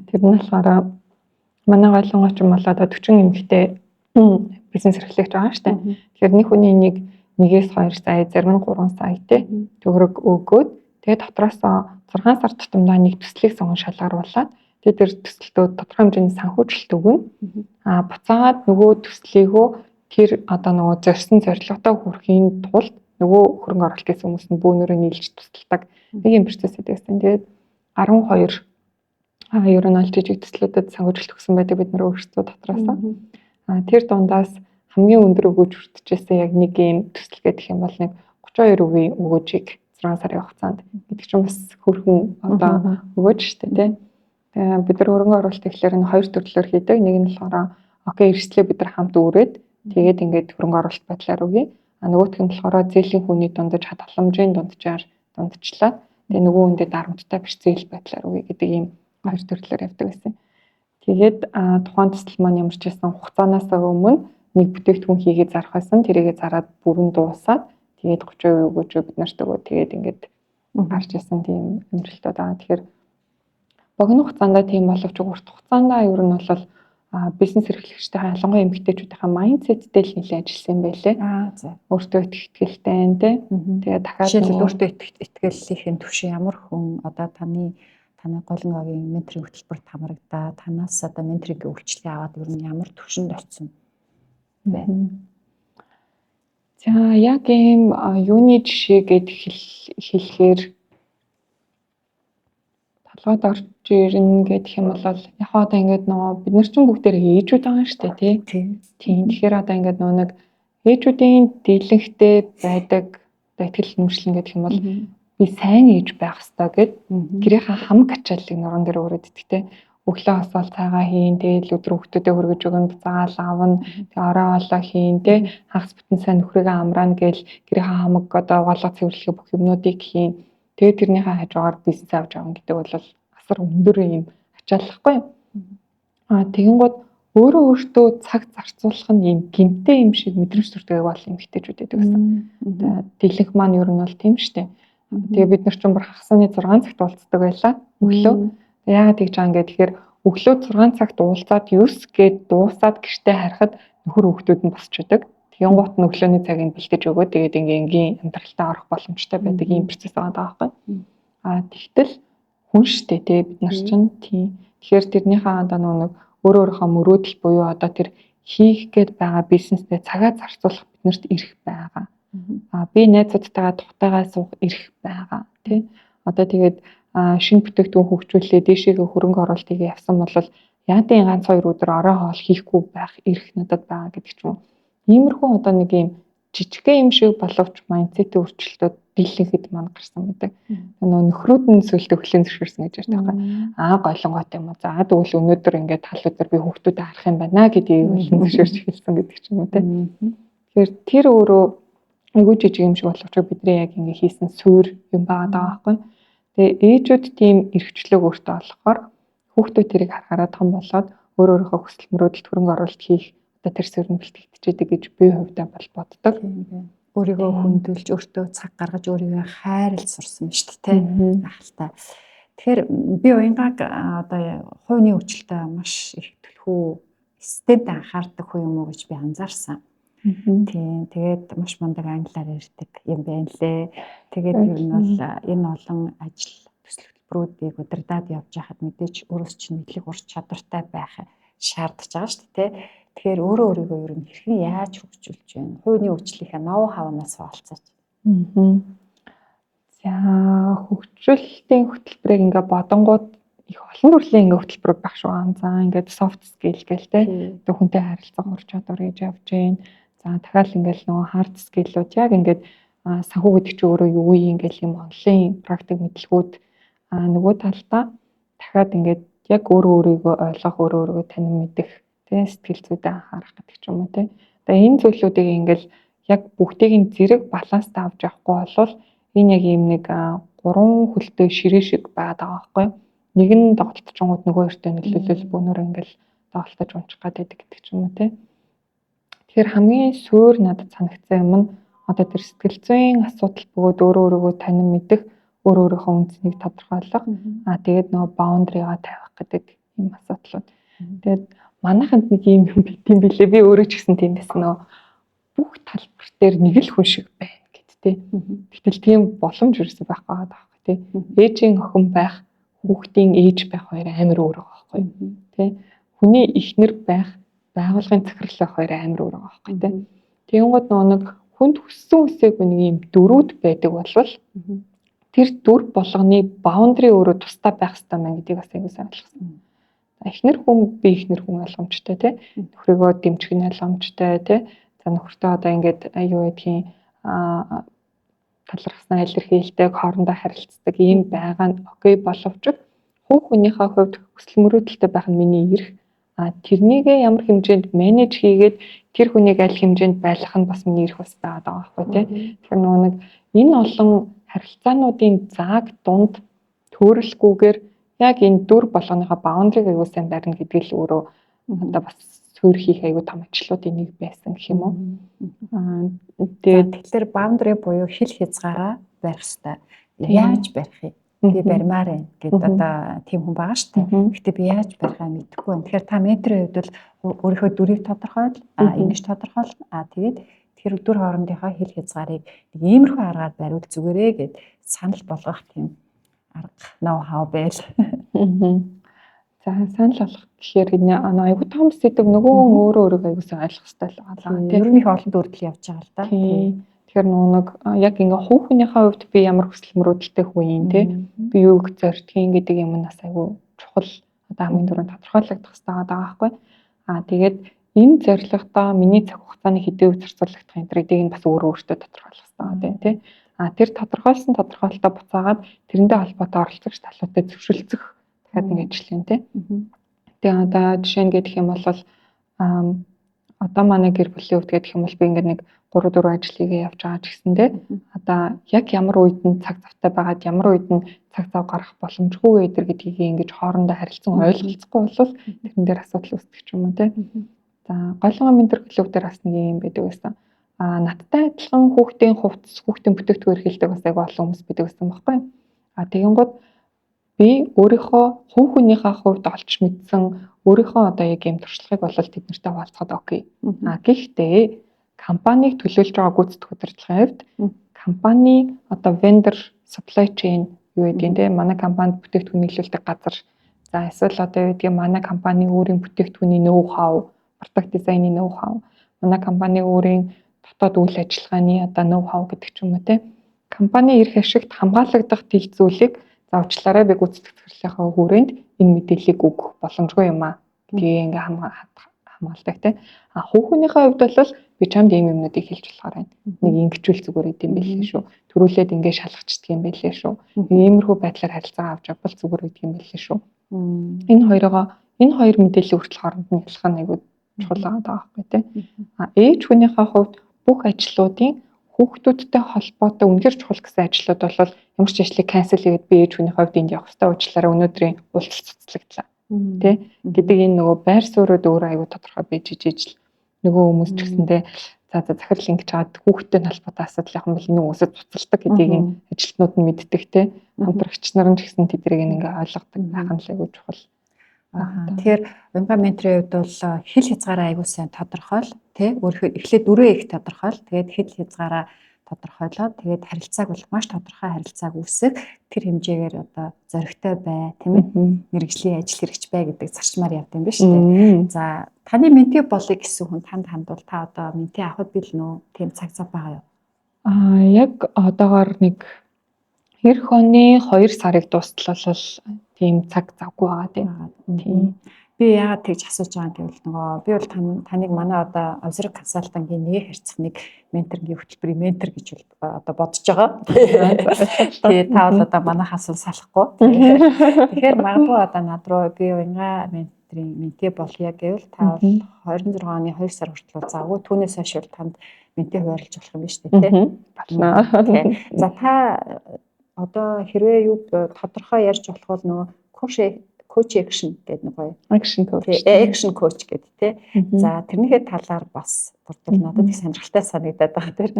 Тэр нь болохоор манай Голонгой ч юм бол одоо 40 эмэгтэй бизнес эрхлэгч байгаа шүү дээ. Тэгэхээр нэг хүний нэгээс 2 сая, зарим нь 3 сая төгрөг өгөөд тэгээд дотроос 6 сар тутамдаа нэг төслийг сонгон шалгаруулад тэгээд тэр төсөлтөө тодорхой хэмжээний санхүүжилт өгнө. Буцаагаад нөгөө төслийгөө тэр одоо нөгөө зорьсон зорилготой хүрэхийн тулд нөгөө хөрөнгө оруулалт гэсэн хүмүүс нь бөөнөрөө нийлж тусалдаг нэг юм процесс байсан. Тэгээд 12 ер нь аль жижиг төслүүдэд санхүүжилт өгсөн байдаг бид нар өөрсдөө дотроосоо. Тэр дундаас хамгийн өндөр өгөөж хүртчихсэн яг нэг юм төсөл гэдэг юм бол нэг 32% өгөөжийг 6 сарын хугацаанд гэдэг чинь бас хөрхөн одоо өгөөж штэ тий. Тэгээ бид нар хөрөнгө оруулалт гэхлээр нь 2 төрлөөр хийдэг. Нэг нь болохоор окей эрсдлээ бид нар хамт өрөөд тэгээд ингээд хөрөнгө оруулалт байдлаар өгье. Нөгөөх нь болохоор зээлийн хүний дундаж хадгаламжийн дундчлаад тэгээ нөгөө хүндэд дарамттай биш зээл байдлаар өгье гэдэг ийм 2 төрлөөр явдаг байсан. Тэгээд тухайн төсөл маань ямар ч байсан хугацаанаас өмнө нэг бүтээгдэхүүн хийгээд зарах байсан. Тэрийгээ зараад бүрэн дуусаад тэгээд 30% өгөөж бид нарт өгөө тэгээд ингээд гарч ирсэн тийм амжилтууд байгаа. Тэгэхээр богино хугацаанд тийм боловч урт хугацаанд ер нь бол бизнес эрхлэгчтэй ялангуяа эмэгтэйчүүдийн майндсеттэй л нэлээд ажилласан юм байлээ. За. Өөртөө итгэлтэй тий. Тэгээд дахиад өөртөө итгэллийнхэн түвшин ямар хүн одоо таны Голонгойгийн менторинг хөтөлбөрт хамрагдаа танаас одоо менторингийн үйлчлэгээ аваад ер нь ямар түвшинд очсон бэ? За яг ийм юуны жишээ гэд хэлэхээр толгойд орж ирнэ гэдэг юм бол яг одоо ингээд нөгөө бид нар чинь бүгдээ ээжүүд байгаа шүү дээ тий. Тийм. Тэгэхээр одоо ингээд нөгөө нэг ээжүүдийн дийлэнхтэй байдаг итгэл үнэмшлэн гэдэг юм бол би сайн ээж байх хэрэгтэй гэд гэрийнхаа хамаг ачааллыг нуруунд дээр өрөөд идэгтэй. Өглөө хосоол цайгаа хийн, тэгэл өдөр хүүхдүүдэд хөргөж өгөн буцаагаал авна. Тэгээ орой олоо хийн, хагас бүтэн сайн нөхрийгөө амраана гээл гэрийнхаа хамаг одоо голгоо цэвэрлэх бүх юмнуудыг хийн. Тэгээ тэрнийхээ хажуугаар бизнес авч авна гэдэг бол асар өндөр юм ачааллахгүй юу? Тэгэнгუთ өөрөө өөртөө цаг зарцуулах нь юм гинтэй юм шиг мэдрэмж төрдөг бол эмэгтэйчүүд байдаг гэсэн. Дийлэнх маань ер нь бол тийм штэ. Тэгээ бид нар ч бүр хагасны 6 цагт уулздаг байлаа өглөө. Яагаад тэгж байгаа юм бэ гэхээр өглөө 6 цагт уулзаад 9 гээд дуусаад гэртээ харахад нөхөр хүүхдүүд нь босчдаг. Тэгэнгუთ нь өглөөний цагийг бэлдэж өгөө. Тэгээд ингийн амьдралтаа орох боломжтой байдаг ийм процесс байгаа байхгүй. Тэгтэл хүн штэ тий бид нар чинь тийм. Тэгэхээр тэрнийхээ одоо нэг өөрийнхөө мөрөөдөл буюу одоо тэр хийх гээд байгаа бизнестэй цагаа зарцуулах биднэрт эрх байгаа. Би найзуудтайгаа тухтайгаа суух эрх байгаа тий. Одоо тэгээд шинэ бүтээгдэхүүн хөгжүүлэлээ дээшээгээ хөрөнгө оруулалтыг явсан бол яадын ганц 2 өдөр орой хоол хийхгүй байх эрх надад байгаа гэдэг ч юм уу. Иймэрхүү одоо нэг юм жижигхэн юм шиг боловч майндсетийн өөрчлөлтөд дийлэнхэд маань гарсан байдаг. Нөхрүүд нь сүлдө хөлийн зөвшөөрсөн гэж ярьдаг байхгүй. Голонгот юм уу. За тэгвэл өнөөдөр ингээд тал өдөр би хүүхдүүдэд харах юм байна гэдгийг хөлийн зөвшөөрч хэлсэн гэдэг ч юм уу те. Тэгэхээр тэр өөрөө айгүй жижиг юм шиг боловч бидний яг ингээд хийсэн суурь юм байгаа байхгүй. Тэгээ ээжүүд тийм эрхчлөөг өөртөө олгохоор хүүхдүүд тэрийг харахаараа том болоод өөрийнхөө хүсэл мөрөөдөлд хөрөнгө оруулалт хийх тэр суурь нь бэлтгэгдчихэд гэж би хувьдаа бол боддог. Өөрийгөө хүндүүлж өөртөө цаг гаргаж өөрийгөө хайрлж сурсан шүү дээ тийм гахалтай. Тэгэхээр би уянгааг одоо хувийн хөгжилтэй маш их төлхөө системд анхаардаг хүн юм уу гэж би анзаарсан. Тийм тэгээд маш мундаг англиар ярьдаг юм байна лээ. Тэгээд ер нь бол энэ олон ажил төсөл хөтөлбөрүүдийг удирдах явж байхад мэдээж өөрөөс чинь мэдлэг ур чадвартай байх шаардж байгаа шүү дээ. Тэгэхээр өөрөө өөрийгөө ер нь хэрхэн яаж хөгжүүлж байна? Хувийн хөгжлийнхээ ноу хавнаас олцооч. За хөгжүүлэлтийн хөтөлбөрийг ингээ бодонгууд их олон төрлийн ингээ хөтөлбөр байх шүү. За ингээд soft skill гээл те. Хүнтэй харилцах ур чадвар гэж явж байна. За дахиад ингээл нөгөө hard skill-ууд яг ингээд санхүү гэдэг чинь өөрөө юу юм ингээл юм онлайн практик мэдлгүүд нөгөө талдаа дахиад ингээд яг өөрийгөө ойлгох, өөрийгөө танин мэдэх, тэ сэтгэл зүйдээ анхаарах гэдэг ч юм уу тэ. Тэгээ энэ зүйлүүдийг ингээл яг бүгдийг зэрэг баланстай авч явахгүй болвол энэ яг юм нэг 3 хөлтэй ширээ шиг байгаад байгаа байхгүй. Нэг нь тоглолтчингууд нөгөө хоёртой нөлөөлөл бөөнөр ингээл тоглолтож унчих гэдэг ч юм уу тэ. Тэгэхээр хамгийн суур надад санагдсан юм нь одоо тэр сэтгэл зүйн асуудал бөгөөд өөрийгөө танин мэдэх, өөрийнхөө үнцнийг тодорхойлох, тэгээд нөгөө баундрийгаа тавих гэдэг юм асуудлууд. Тэгээд манайханд нэг юм битэн билээ. Би өөрөө ч гэсэн тийм байсан нөө бүх талбар дээр нэг л хүн шиг байна гэдтэй. Гэтэл тийм боломж ерөөсөй байхгүй байгаа байхгүй тий. Ээжийн охин байх, хүүхдийн ээж байх хоёр амар өөр байгаа байхгүй тий. Хүний эхнэр байх, байгуулгын захирал байх хоёр амар өөр байгаа байхгүй тий. Тэгэнгүүт нэг хүнд хүссэн үсээгүй нэг юм дөрүүд байдаг болвол тэр дүр болгоны баундри өөрөө тусдаа байх хэрэгтэй мэн гэдгийг бас аягүй сайн ойлгосон. Эхнэр хүн би эхнэр хүн ойлгомжтой тий. Нөхрийгөө дэмжих нь ойлгомжтой тий. За нөхөртөө одоо ингээд юу гэдгийг талархснаа илэрхийлдэг, хоорондоо харилцдаг ийм байгаа нь окей боловч хүүхнийхээ хувьд хүсэл мөрөөдөлтэй байх нь миний эрх. Тэрнийгээ ямар хэмжээнд менеж хийгээд тэр хүнийг аль хэмжээнд байлгах нь бас миний эрх бас байгаа байхгүй тий. Тэгэхээр нөгөө нэг энэ олон харилцаануудын зааг дунд төөрөлгүйгээр яг энэ дүр болгоныхоо баундрыг аягүй сайн барина гэдгийг л өөрөө одоо бас суурь хийх аягүй том ажлуудын нэг байсан гэх юм уу. Тэгэхээр баундри буюу хил хязгаараа барих хэрэгтэй. Яаж барих юм? Би барьмаар байна гэд одоо тийм хүн байгаа шүү дээ. Гэхдээ би яаж барихаа мэдэхгүй байна. Тэгэхээр та менторийн хувьд бол өөрийнхөө дүрийг тодорхойл, ингэж тодорхойлно. Тэгээд тэр дүр хоорондынхоо хил хязгаарыг нэг иймэрхүү аргаар бариул зүгээрээ гэд санал болгох тийм арга ноу хау байл. За санал болгох гэхээр аягүй том сэдв нөгөө өөрөө аягүй ойлгох хэрэгтэй л байгаа. Ер нь их олон төрөл явж байгаа л да. Тэгэхээр нэг яг ингээ хүүхнийхээ хувьд би ямар хүсэл мөрөөдөлтэй хүн юм те би юуг зордгийн гэдэг юм нас аягүй чухал одоо хамгийн түрүүнд тодорхойлогдох хэрэгтэй байгаа байхгүй. Тэгээд энэ зорилгодоо миний цаг хугацааны хэдийн үе зарцуулагдах энэ трейдийг бас өөртөө тодорхойлох хэрэгтэй тий. Тэр тодорхойлсон тодорхойлолтоо буцаагаад тэрэндээ холбоотой оролцогч талуудад зөвшөлдсөх дахиад нэг ажил юм тий. Тэгээ одоо жишээ нь гэх юм бол одоо манай гэр бүлийн хувьд гэх юм бол би ингээд нэг 3-4 ажил хийгээ явж байгаа ч гэсэндээ одоо яг ямар үед нь цаг завтай байгаад ямар үед нь цаг зав гаргах боломжгүй вэ гэдгийг ингэж хоорондоо харилцан ойлголцохгүй бол тэрэн дээр асуудал үүсдэг ч юм уу тий. За голлогын ментор клуб дээр бас нэг юм байдаг байсан. Надтай адилхан хүүхдийн хувцас, хүүхдийн бүтээгдэхүүн эрхэлдэг бас аягүй олон хүмүүс байдаг байсан байхгүй. Тэгэнгүүт би өөрийнхөө хүүхнийхээ хувьд олж мэдсэн өөрийнхөө одоо яг юм туршлагыг бол тэднэртэй хуваалцахад окей. Гэхдээ компаниг төлөөлж байгаа гүйцэтгэх удирдлагын хувьд компани одоо vendor supply chain юу гэдэг нь манай компанид бүтээгдэхүүн нийлүүлдэг газар. За эсвэл одоо юу гэдэг манай компани өөрийн бүтээгдэхүүний ноу хау, product design-ийн ноу хау, манай компани өөрийн дотоод үйл ажиллагааны одоо ноу хау гэдэг ч юм уу те. Компани эрх ашигт хамгаалагдах тэл зүйлийг заавчлаарай би гүйцэтгэх захирлынхаа хүрээнд энэ мэдээллийг өгөх боломжгүй юм аа. гэдгийг ингээ хамгаалдаг те. Хүүхнийхээ хувьд бол би чамд ийм юмнуудыг хэлж болохоор байна. Нэг ингэчүүл зүгээр идэм байлээ шүү. Төрүүлээд ингэ шалгачдаг юм байлээ шүү. Иймэрхүү байдлаар харилцаа авч авбал зүгээр гэдэг юм байлээ шүү. Энэ хоёр мэдээллийн хүртэл хооронд нь ялах нь айгүй чухал байгаа байхгүй тий. Ээж хүнийхээ хувьд бүх ажлуудын хүүхдүүдтэй холбоотой үнэхээр чухал гэсэн ажлууд бол ямар ч ажлыг cancel хийгээд би ээж хүнийхээ хувьд энд явах хэрэгтэй уучлаарай өнөөдрийн уулзалт цуцлагдлаа. Тэ гэдэг энэ нөгөө байр суурьуд өөрөө аюу тодорхой байж ижил нөгөө хүмүүс ч гэсэндээ за захирал ингэж чаад хүүхдтэй холбоотой асуудал яхан бол энэ үсэд цуцалдаг гэдгийг энэ ажилтнууд нь мэддэг те хамтрагч нар нь ч гэсэн тэдрийг ингээ ойлгодог байх нь л аюу чухал. Тэгэхээр Унга менторийн хувьд бол хэл хязгаараа аюу сайн тодорхойл те өөрөөр эхлээд өрөө их тодорхойл тэгээд хэл хязгаараа тодорхойлоод тэгээд харилцааг бол маш тодорхой харилцааг үүсгэх тэр хэмжээгээр одоо зоригтой бай тийм ээ мэргэжлийн ажил хэрэгч бай гэдэг зарчмаар явд юм байна шүү дээ. За таны менти болъё гэсэн хүн танд хандвал та одоо менти авах бил нөө тийм цаг зав байгаа юу? Яг одоогоор нэг эх оны 2 сарыг дуустал бол тийм цаг завгүй байгаа тийм. Би яагаад тэгж асууж байгаа юм гэвэл нөгөө би бол таныг манай одоо Observe Consulting-ийн нэг харьцах нэг менторгийн хөтөлбөрийн ментор гэж одоо бодож байгаа. Тэгээ та бол одоо манайхаас салахгүй. Тэгэхээр магадгүй одоо над руу би Унга менторийн менти болъё гэвэл та бол 26 оны 2 сар хүртэл завгүй түүнээс хойш бол танд менти хуваарлаж болох юм биш үү те? Болно. За та одоо хэрвээ юу тодорхой ярьж болох бол нөгөө coach action гэдэг нэг гоё action coach гэдэг тий. За тэрнийхээ талаар бас бүрдүүл надад их сонирхолтой санагдаад байгаа тэр.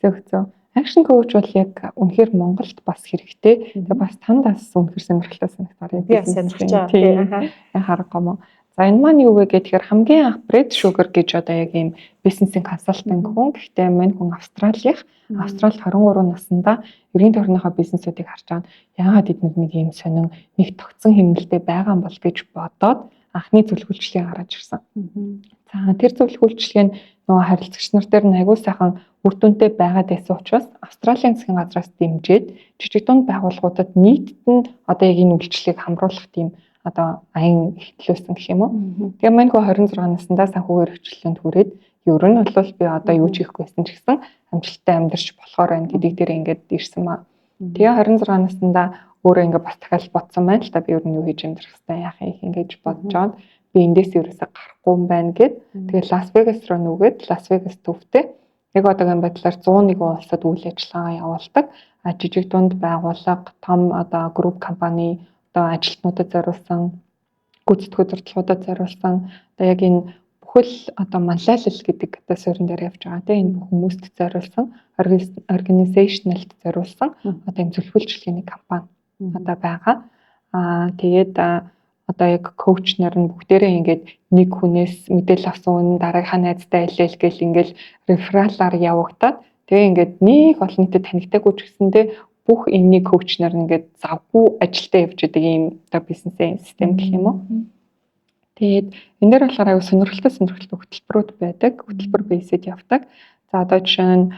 Зөв. Action coach бол яг үнэхээр Монголд бас хэрэгтэй. Тэгээ бас тандаас үнэхээр сонирхолтой санагдаад би сонирхож байгаа тий. Харахгүй мó. За энэ маань юу вэ гэхээр хамгийн анх Brad Sugar гэж одоо яг ийм бизнесийн консалтинг хүн. Гэхдээ мань хүн Австралиах. Австралид 23 наснда ерөнхий тойрныхоо бизнесүүдийг харж байгаа. Яагаад эднүүд нэг ийм сонин нэг тогтсон хэмнэлтэд байгаа юм бол гэж бодоод анхны зөвлөгөөлчлөгийг гаргаж ирсэн. За тэр зөвлөгөөлчлөг нь нөгөө харилцагч нар дээр нь аягүй сайхан үр дүнтэй байгаад байсан учраас Австралийн засгийн газраас дэмжиж жижиг дунд байгууллагуудад нийтд нь одоо яг энэ үйлчлэгийг хамруулах тийм одоо аян ихтлүүлсэн гэх юм уу. Тэгээ мань хөө 26 наснда санхүүгээр хөгжлөнд хүрээд ер нь бол би одоо юу ч хийхгүйсэн ч гэсэн амжилттай амьдарч болохоор байна гэдэг дээр ингээд ирсэн маа. Тэгээ 26 наснда өөрөө ингээд бас дахиад бодсон байна л та би ер нь юу хийж амьдрах хэвээр яах юм ингэж бодож жоод би эндээс ерөөсөй гарахгүй юм байна гэд тэгээ Лас Вегас руу нүгээд Лас Вегас төвтэй яг одоогийн байдлаар 101 улсад үйл ажиллагаа явуулдаг жижиг дунд байгууллага том одоо групп компани одоо ажилтнуудад зориулсан гүйцэтгэх зорилгоудад зориулсан одоо яг энэ бүхэл одоо манлайлал гэдэг одоо суурин дээр явж байгаа тийм энэ хүмүүст зориулсан organizational-д зориулсан одоо энэ зөвлөлтчлийн компани одоо байгаа. Тэгээд одоо яг коуч нар нь бүгдээрээ ингээд нэг хүнээс мэдээлэл авсан хүн дараагийнхаа найзтай айлал гэл ингээд рефералаар явагдаад тэгээ ингээд нэг олон нийтэд танигдаагүй ч гэсэндээ бүх энэний коуч нар ингээд завгүй ажилдаа явж байгаа ийм одоо бизнесийн систем гэх юм уу. Тэгээд энэ дээр болохоор аюу сонирхолтой хөтөлбөрүүд байдаг. Хөтөлбөр бейсэд явдаг. За одоо жишээ нь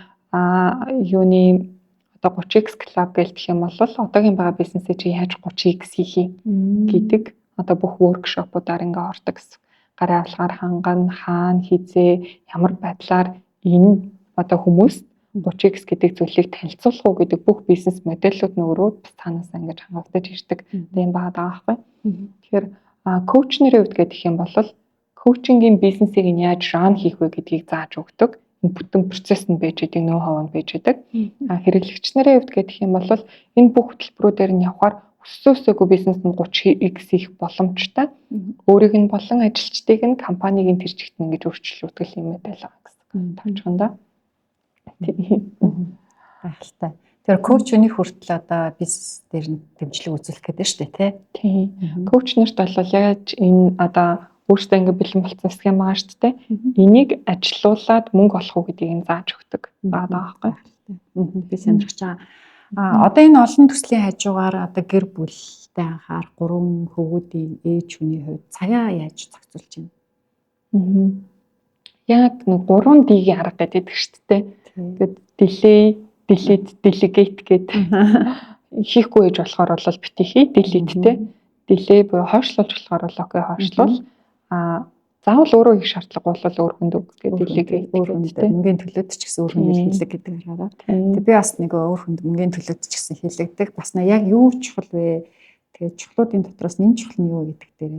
юуны одоо 30x club гэх юм бол одоогийн байгаа бизнесээ чи яаж 30x хийх гэдэг одоо бүх workshop-уудаар ингээ ордог гэсэн. Гарын авлагаар хангана, хаана, хизээ, ямар байдлаар энэ одоо хүмүүс 30x гэдэг зүйлийг танилцуулах уу гэдэг бүх бизнес модельүүд нөөрөө танаас ингэж хангагдаж ирдэг. Тийм байгаа байхгүй. Тэгэхээр коуч нарын хувьд гэх юм бол коучингийн бизнесийг нь яаж ран хийх вэ гэдгийг зааж өгдөг. Энэ бүтэн процесс нь байж байгаа, нөө хав нь байж байгаа. Хэрэглэгч нарын хувьд гэх юм бол энэ бүх хөтөлбөрүүдээр нь явахаар өсөөсөөгүй бизнес нь 30x их боломжтой. Өөрийг нь болон ажилчдыг нь компаниг нь тэр чигт ингэж өөрчлөлтгөх юм байл байгаа гэсэн. Тавчгандаа. Гайхалтай. Тэгэхээр коучны хүртэл одоо бизнес дээр нь дэмжлэг үзүүлэх гэдэг шүү дээ, тий. Коуч нарт бол яаж энэ одоо өөртөө ингэ бэлэн болсон схем байгаа шүү дээ. Энийг ажилуулад мөнгө олох уу гэдгийг нь зааж өгдөг. Байгаа байхгүй. Би сонирхож байгаа. Одоо энэ олон төслийн хажуугаар одоо гэр бүлтэй анхаар 3 хөвгүүдийн ээж хүний хувьд цагаа яаж зохицуулж байна? Яг нэг 3 D-ийн арга гэдэг шүү дээ. Тэгээд delay, delete, delegate гэдэг хийхгүй гэж болохоор бол бити хий, delete-тэй. Delay буюу хойшлуулж болохоор бол окей хойшлуул. заавал өөрөө их шаардлага бол өөр хүнд үг гэдэг хэлийг өөр хүнд мөнгөний төлөөд ч гэсэн өөр хүнд хэллэг гэдэг хараа. Тэгээ би бас нэг өөр хүнд мөнгөний төлөөд ч гэсэн хэллэгдэг. Бас яг юу чухал вэ? Тэгээ чухлуудын дотроос энэ чухал нь юу гэдэг дээр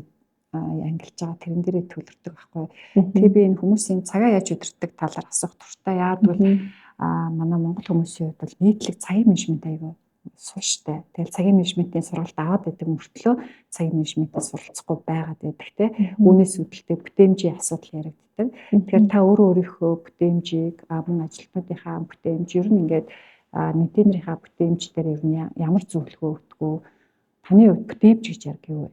ангилж байгаа тэрэн дээрээ төлөрдөг байхгүй. Тэгээ би энэ хүмүүсийн цагаа яаж өдөртөг талаар асуух дуртай. Яагад бол манай монгол хүмүүсийн хувьд бол нийтлэг цагийн менежмент аягүй сул штэ. Тэгэл цагийн менежментийн сургалт аваад байдаг мөртлөө цагийн менежментээр суралцахгүй байгаад байдаг те. Үүнээс үүдэлтэй бүтээмжийн асуудал яригддаг. Тэгэхээр та өөрийнхөө бүтээмжийг мөн ажилтнуудынхаа бүтээмж ер нь ингээд мэдээллийнхаа бүтээмж дээр ер нь ямар зөвлөгөө өгдөг вэ? Таны хувьд бүтээмж гэж яг юу вэ?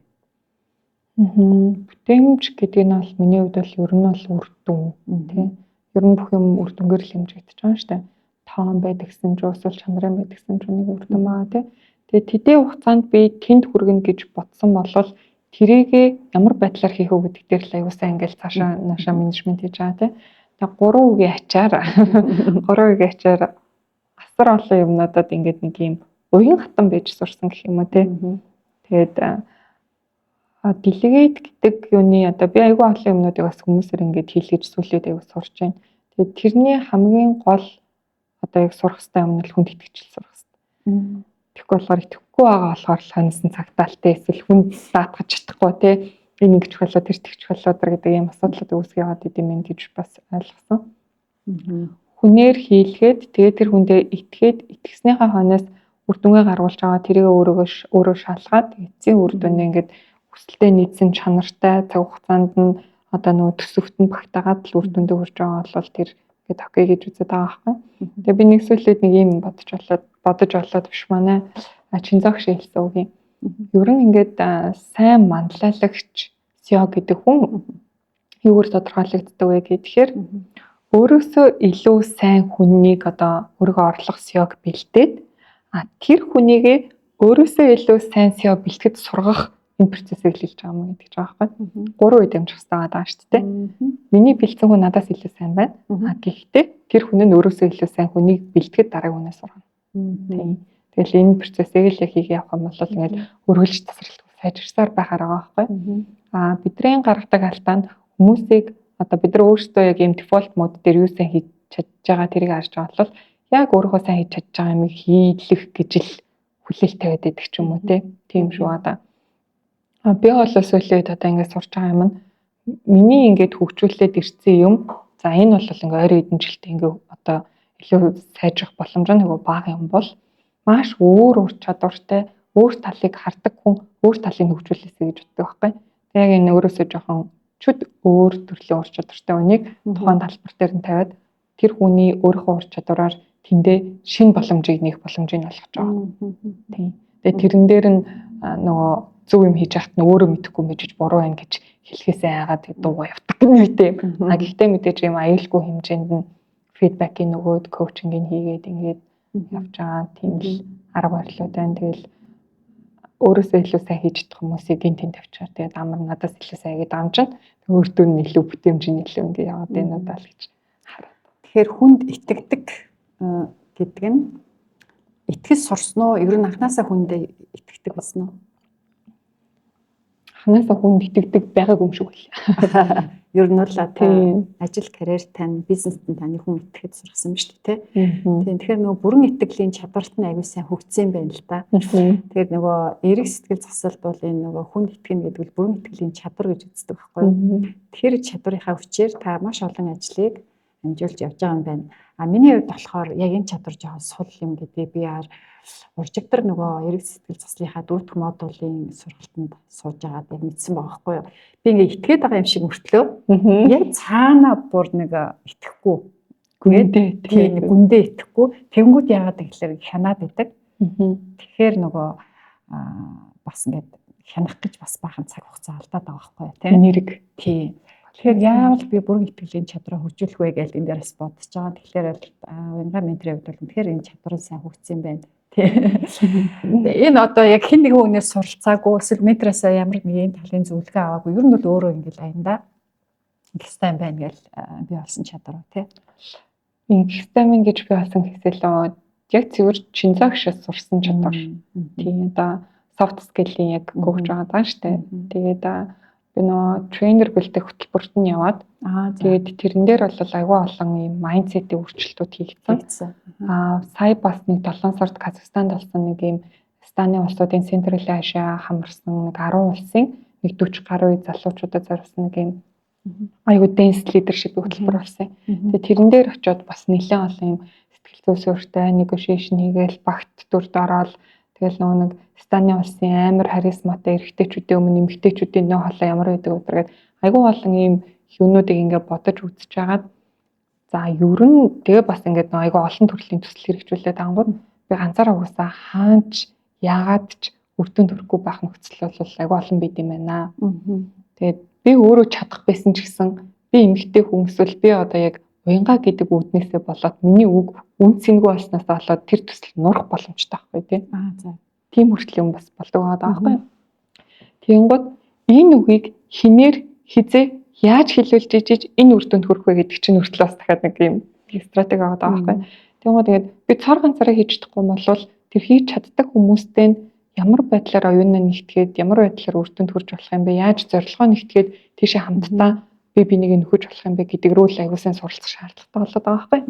Бүтээмж гэдэг нь бол миний хувьд бол ер нь бол үр дүн тий. Ер нь бүх юм үр дүнгээр л хэмжигдэж байгаа шүү дээ. Тоон байдаг гэсэн ч уусвал чанарын байдаг гэсэн ч нэг үр дүн байгаа тий. Тэгээд тэдний хугацаанд би тэнд хүргэнэ гэж бодсон болвол тэрийгэ ямар байдлаар хийх үү гэдэг дээр л аюу сайн ингээл цаашаа наашаа менежмент хийж байгаа тий. Тэгээд 3 үгийн ачаар 3 үгийн ачаар асар олон юмнуудад ингээд нэг юм уян хатан байж сурсан гэх юм уу тий. Тэгээд делегейт гэдэг юуны одоо би аюу олон юмнуудыг бас хүмүүсээр ингээд хийлгэж сүлээд аюу сурч байна. Тэгээд тэрний хамгийн гол одоо яг сурах хэрэгтэй юм нь хүнд итгэжл сурах хэрэгтэй. Тэгэхгүй болохоор итгэхгүй байгаа болохоор ханасан цагтаалтай эсвэл хүнд даатгаж чадахгүй тий. Энэ ингэж болоо тэр тэгч болоо гэдэг ийм асуудлууд үүсгэж яваад идэм юм гэж бас ойлгосон. Хүнээр хийлгээд тэгээд тэр хүндээ итгээд итгэснийхаа хойноос үр дүнгээ гаргуулж байгаа тэрийг өөрөө шалгаад эцсийн үр дүнд ингээд хүсэлтэд нийцсэн чанартай цаг хугацаанд нь одоо нөгөө төсөвт нь багтаагаад л үр дүндээ хүрч байгаа бол тэр ингээд окей гэж үзээд байгаа байхгүй. Тэгээ би нэг зүйлээд нэг юм бодож олоод биш манай Чинзогш хэлсэн үг юм. Ер нь ингээд сайн манлайлагч SEO гэдэг хүн юугаар тодорхойлогддог вэ гэхээр өөрөөсөө илүү сайн хүнийг одоо өөрийгөө орлох SEO-г бэлдээд тэр хүнийгээ өөрөөсөө илүү сайн SEO бэлтгэж сургах энэ процессыг хэлж байгаа юм гэж байгаа байхгүй. 3 үед амжих хэрэгтэй байгаа шүү дээ. Миний бэлдсэн хүн надаас илүү сайн байна. Гэхдээ тэр хүн нь өөрөөсөө илүү сайн хүнийг бэлтгэж дараагийн хүнээс сургана. Тэгэл энэ процессыг л хийх явах юм бол ингээд өргөлж тасралтгүй сайжирсаар байхаар байгаа байхгүй. Бидний гаргадаг алдаа нь хүмүүсийг одоо бид нар өөрсдөө яг ийм дефолт мод дээр юу сайн хийж чадж байгаа тэрийг харж байгаа бол яг өөрийнхөө сайн хийж чадж байгаа юмыг хийлэх гэж л хүлээлт тавиад байдаг ч юм уу тийм шүү одоо. Би бол өсвөлээд одоо ингээд сурч байгаа юм нь миний ингээд хөгжүүлээд ирсэн юм. За энэ бол ингээд ойрын хэдэн жилдээ ингээд одоо илүү сайжрах боломж нь нөгөө бага юм бол маш өөр чадвартай өөр талыг хардаг хүн өөр талыг хөгжүүлээсэй гэж боддог байхгүй. Яг энэ өөрөөсөө жоохон чүд өөр төрлийн ур чадвартай хүнийг тухайн талбар дээр нь тавиад тэр хүний өөрийнхөө ур чадвараар тэндээ шинэ боломжийг нээх боломжийг олгож байгаа. Тийм. Тэгээ тэрэн дээр нь нөгөө зөв юм хийж яхад нь өөрөө мэдэхгүй мэдэж буруу байна гэж хэлхээсээ айгаад дуугаа явдаг нэртэй. Гэхдээ мэдээж юм аюулгүй хэмжээнд нь фидбэкийн нөгөөд коучингийг хийгээд ингээд явж байгаа тийм л арга барилууд байна. Тэгэл өөрөөсөө илүү сайн хийж чадах хүмүүсийг гин тэнд тавьчаар тэгээд амар надаас илүү сайн гэдэг ам чинь өөртөө нь илүү бүтээмжийн илүү ингээд яваад байна удаа л гэж хараад. Тэгэхээр хүнд итгэдэг гэдэг нь итгэж сурсан уу? Ер нь анханасаа хүндээ итгэдэг байсан уу? Анханасаа хүнд итгэдэг байгаагүй юм шиг байна. Ер нь л одоо ажил карьер тань бизнест таны хүн итгэхэд сурсан биз дээ тий. Тэгэхээр нөгөө бүрэн итгэлийн чадварт нь аягүй сайн хөгжсөн байна л да. Тэгэхээр нөгөө эрэг сэтгэл засалд бол энэ нөгөө хүнд итгэнэ гэдэг нь бүрэн итгэлийн чадвар гэж үздэг байхгүй юу? Тэгэхээр чадварынхаа хүчээр та маш олон ажлыг амжуулж явж байгаа юм байна. Миний хувьд болохоор яг энэ чадвар жоохон сул юм гэдэг би уржигдар нөгөө эрэг сэтгэл заслынхаа 4 дахь модулийн сургалтанд сууж байгаад яг мэдсэн байгаа байхгүй юу. Би ингээ итгээд байгаа юм шиг мөртлөө яг цаана бүр нэг итгэхгүй. Гүндээ итгэхгүй. Тэнгүүд яагаад гэхээр хянаад байдаг. Тэгэхээр нөгөө бас ингээд хянах гэж бас баахан цаг хугацаа алдаад байгаа байхгүй юу тийм. Нэрэг. Тийм. Тэгэхээр яавал би бүрэн итгэлийн чадвараа хөгжүүлэх вэ гэж энэ дээрээс бодож байгаа. Тэгэхээр уянгаа менторын хувьд бол үнэхээр энэ чадвар сайн хөгжсөн байна. Энэ одоо яг хэн нэгэн хүнээс суралцаагүй эсвэл метроос ямар нэгэн талын зөвлөгөө аваагүй ер нь бол өөрөө ингээл аяндаа экстэм байна гэж би олсон чадвар тий. Экстэм гэж би олсон хэсэл яг цэвэр Чинзогшоос сурсан чадвар. Тийм одоо soft skill-ийн яг хөгж байгаа даа штэ. Тэгээд би нөө тренер бэлдэх хөтөлбөрт нь яваад тэгээд тэрэн дээр бол аюул олон юм майндсетийн өөрчлөлтүүд хийгдсэн. Сая бас нэг 7 сард Казахстанд болсон нэг юм Станы улсуудын Централ Азиа хамарсан нэг 10 улсын нэг 40 гаруй залуучуудад зориулсан нэг юм аюул dance leadership хөтөлбөр болсон. Тэгээд тэрэн дээр очиод бас нэлээд олон юм сэтгэл зүйн суурьтай negotiation хийгээл багт дүрд ороод тэгэл нөгөө нэг Станы улсын амар харизматай эрэгтэйчүүдийн өмнө эмэгтэйчүүдийн нөө хоолой ямар байдаг өдргээд аюул олон юм юмнуудыг ингээд бодож үзэж хагаад за ер нь тэгээ бас ингээд аюул олон төрлийн төсөл хэрэгжүүлээд ангууд би ганцаараа уусаа хаач яагаад ч үр дүнд хүрэхгүй байх нөхцөл бол аюул олон байд юм байна. Тэгээд би өөрөө чадах байсан ч гэсэн би эмэгтэй хүн эсвэл би одоо яг уянга гэдэг үднээсээ болоод миний үг үнцэнгүй болсноос болоод тэр төсөл нурах боломжтой байхгүй тий. Тийм хүртэл юм бас болдог байгаа байхгүй. Тэгэнгუთ энэ үгийг хинээр хизээ яаж хэлүүлж ижиж энэ үр дүнд хүрэх вэ гэдэг чинь хүртэл бас дахиад нэг юм стратеги байгаа байхгүй. Тэгэнгუთ тэгээд би цор ганцаараа хийж чадахгүй болвол тэр хийж чаддаг хүмүүстэй ямар байдлаар оюунаа нэгтгээд ямар байдлаар үр дүнд хүрч болох юм бэ? Яаж зорилгоо нэгтгээд тийшээ хамтдаа би нэг нөхөж болох юм бэ гэдэг рүү л аягүй сайн суралцах шаардлагатай болоод байгаа байхгүй.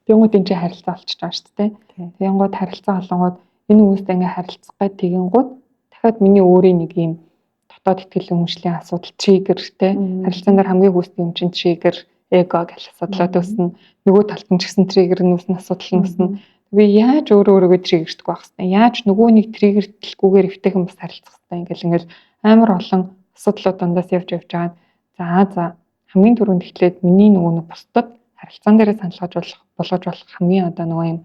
Тэгэнгუთ энэ чинь харилцаа болчихж байгаа шүү дээ. Тэгэнгუთ харилцаа олонгууд энэ хүмүүстэй ингээ харилцах гад тэгэнгუთ дахиад миний өөрийн нэг юм дотоод итгэл үнэмшлийн асуудал триггертэй харилцаан дээр хамгийн гүйцэтгэх юм чинь триггер эго гэх асуудлууд үүснэ. Нөгөө талд нь ч гэсэн триггер нь үүснэ, асуудал нь үүснэ. Би яаж өөрийгөө триггердэх байх вэ? Яаж нөгөө нэг триггердлгүйгээр эвтэйхэн бас харилцах вэ? Ингээл амар олон асуудлууд дундаас явж байгаа. За хамгийн түрүүнд эхлээд миний нөгөө нэг бусдад харилцаан дээрээ саналгаж болгож болох хамгийн одоо нөгөө юм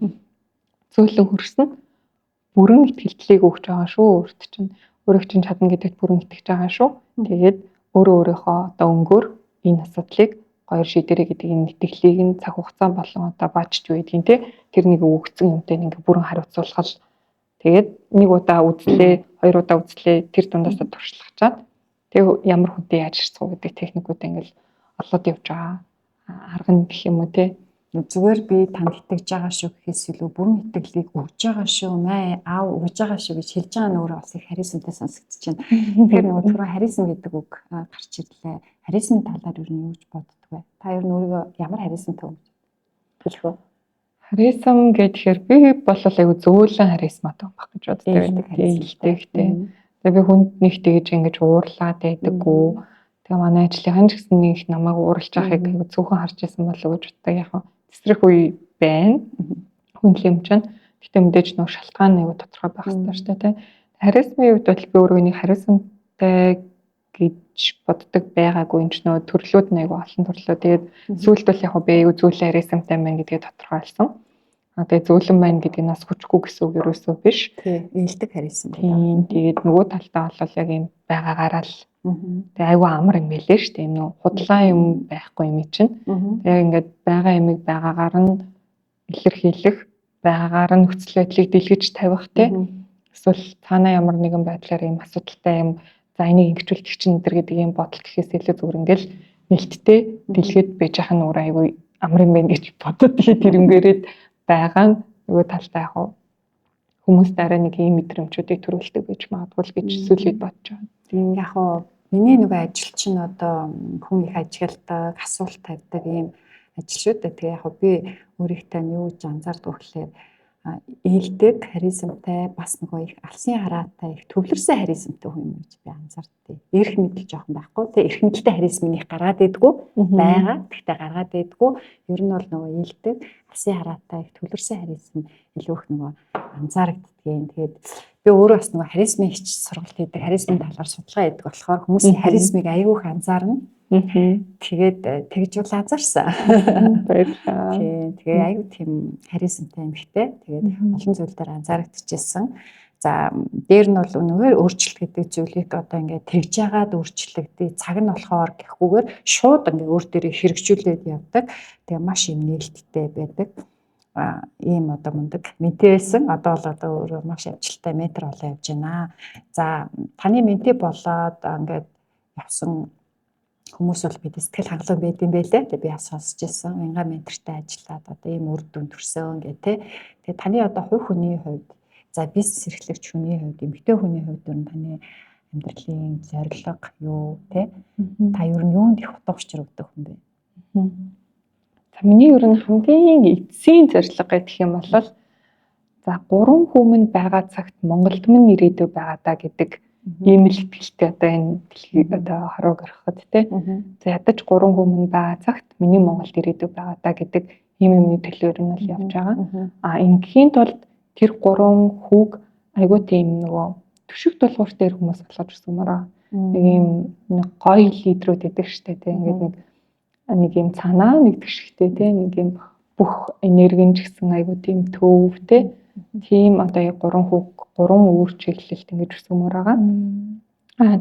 зөөлөн хөрсөн бүрэн итгэлтлийг өгч байгаа шүү. Өөрт чинь өөрөө чинь чадна гэдэгт бүрэн итгэж байгаа шүү. Тэгээд өөрийнхөө одоо өнгөөр энэ асуудлыг хоёр шийдэрэй гэдэг энэ итгэлийг нь цаг хугацаа болон одоо баажч үйдгийн тэр нэг өгцөн юмтай ингээ бүрэн хариуцуулгал тэгээд нэг удаа үзлээ, хоёр удаа үзлээ тэр дундаасаа туршлагачаад тэг ямар хүнтэй яаж ирцэх үү гэдэг техникүүд ингээл олоод явж байгаа арга нь гэх юм уу те. Зүгээр би танд итгэж байгаа шүү гэхээс илүү бүрэн итгэлийг өгж байгаа шүү аав өгж байгаа шүү гэж хэлж байгаа нөөрэ бас их харизмтай сонсогдож байна. Тэгэхээр нөгөө түрүү харизм гэдэг үг гарч ирлээ. Харизмын талаар юу гэж боддог вэ? Та ер нь өөрийгөө ямар харизмтай хүн хэлэх вэ? Харизм гэхээр би бол айгу зөөлөн харизматай байх гэж боддог. Ээлжтэй. Тэгээ би хүнд нэг тэгж ингэж уурлаад байдаггүй. Тэгээ манай ажлынхан ч гэсэн нэг намайг ууралж байхыг айгу зөвхөн харж байсан болов уу гэж боддог. Яг цэцрэх үе байна. Хүн юм чинь. Гэтэ мэдээж нөө шалтгаан айгу тодорхой байх хэрэгтэй шүү дээ. Харизмын үед бол би өөрөө нэг харизмтай гэж боддог байгаагүй энэ ч нөө төрлүүд нь айгу олон төрлөө. Тэгээд сүүлд бол яг би айгу зөөлөн харизмтай байна гэдгээ тодорхойлсон. Тэгээ зөөлөн байна гэдэг нь бас хүчгүй гэсэн үг ерөөсөө биш. Ээлдэг харизм. Тэгээд нөгөө талдаа бол яг юм байгаагаараа л тэгээ айгу амар юм байлээ шүү дээ. Нөө худлаа юм байхгүй юм чинь. Тэгээ ингээд байгаа юмыг байгаагаар нь илэрхийлэх, байгаагаар нь нөхцөл байдлыг дэлгэж тавих те. Эсвэл цаанаа ямар нэгэн байдлаар юм асуудалтай юм за энийг ингэжүүлдэг чинь өдр гэдэг юм бодол гэхээс илүү зүгээр ингээл нэлттэй дэлгэд байж байгаа нь өөр айгу амар юм байна гэж бодод тэгээд тэрнгээрээд байгаа нь нөгөө талтай яг хүмүүс дараа нэг ийм мэдрэмжүүдийг төрүүлдэг гэж магадгүй л гэж сүлээд бодож байгаа. Тийм яг миний нөгөө ажил чинь одоо хүн их ажигладаг, асуулт тавьдаг ийм ажил шүү дээ. Тэгээ яг би өөрийнхөө юу гэж анзаардаг гэхээр ээлдэг харизмтай бас нөгөө их алсын хараатай их төвлөрсөн харизмтай хүн юм гэж би анзаардیں۔ Эрх мэдэл жоохон байхгүй. Тэгээ эрх мэдэлтэй харизм их гаргаад идэггүй байгаа. Тэгтээ гаргаад идэггүй. Ер нь бол нөгөө ээлдэг алсын хараатай их төвлөрсөн харизм илүү их нөгөө анзаарагддгийн. Тэгээд би өөрөө бас нөгөө харизмын хич сургалт хийдэг, харизмын талаар судалгаа хийдэг болохоор хүмүүсийн харизмыг аягүй их анзаарна. Тэгээд тэгж бол анзаарсан. Баярлалаа. Тэгээ аягүй тийм харизмтай юм хтэй. Тэгээд олон зүйл дээр анзаарэгдэжсэн. За дээр нь бол өнөөр өөрчлөлт гэдэг зүйлийг одоо ингээд тэгж яагаад өөрчлөгдөе. Цаг нь болохоор гэхгүйгээр шууд ингээд өөр дээрээ хэрэгжүүлээд явдаг. Тэгээ маш юм нээлттэй байдаг. Ийм одоо мундаг ментээсэн одоо бол одоо өөрөө маш амжилттай метр болоо явж байна. За таны менти болоод ингээд явсан хүмүүс бол бид сэтгэл хангалуун байд юм байлээ. Тэгээ би сонсож ирсэн. Уянга ментортай ажиллаад одоо ийм үр дүн төрсөн гэх тээ. Тэгээ таны одоо хувь хүний хувьд за бизнес эрхлэгч хүний хувьд, эмэгтэй хүний хувьд таны амьдралын зорилго юу те? Та ер нь юунд их утга учир өгдөг юм бэ? За миний ер нь хамгийн эцсийн зорилго гэх юм бол за 3 хүмүнд байгаа цагт Монголд минь ирээдүй байгаа даа гэдэг ийм л итгэлтэй одоо энэ дэлхийг одоо хорог ороход те. За ядаж 3 хүмүнд байгаа цагт миний Монголд ирээдүй байгаа даа гэдэг ийм юмны төлөөр нь бол явж байгаа. Ингийн тулд тэр 3 хүүг айгуу тийм нөгөө төшөг тулгууртай хүмүүс болгож өсгөмөрөө. Нэг ийм гоё лидерүүд байдаг штэ те. Ингээд нэг юм цаанаа нэг төшгтэй те. Нэг юм бүх энерги ч гэсэн айгуу тийм төв те. Тийм одоо 3 хүүг 3 өөр чиглэлд ингэж өсгөмөр байгаа.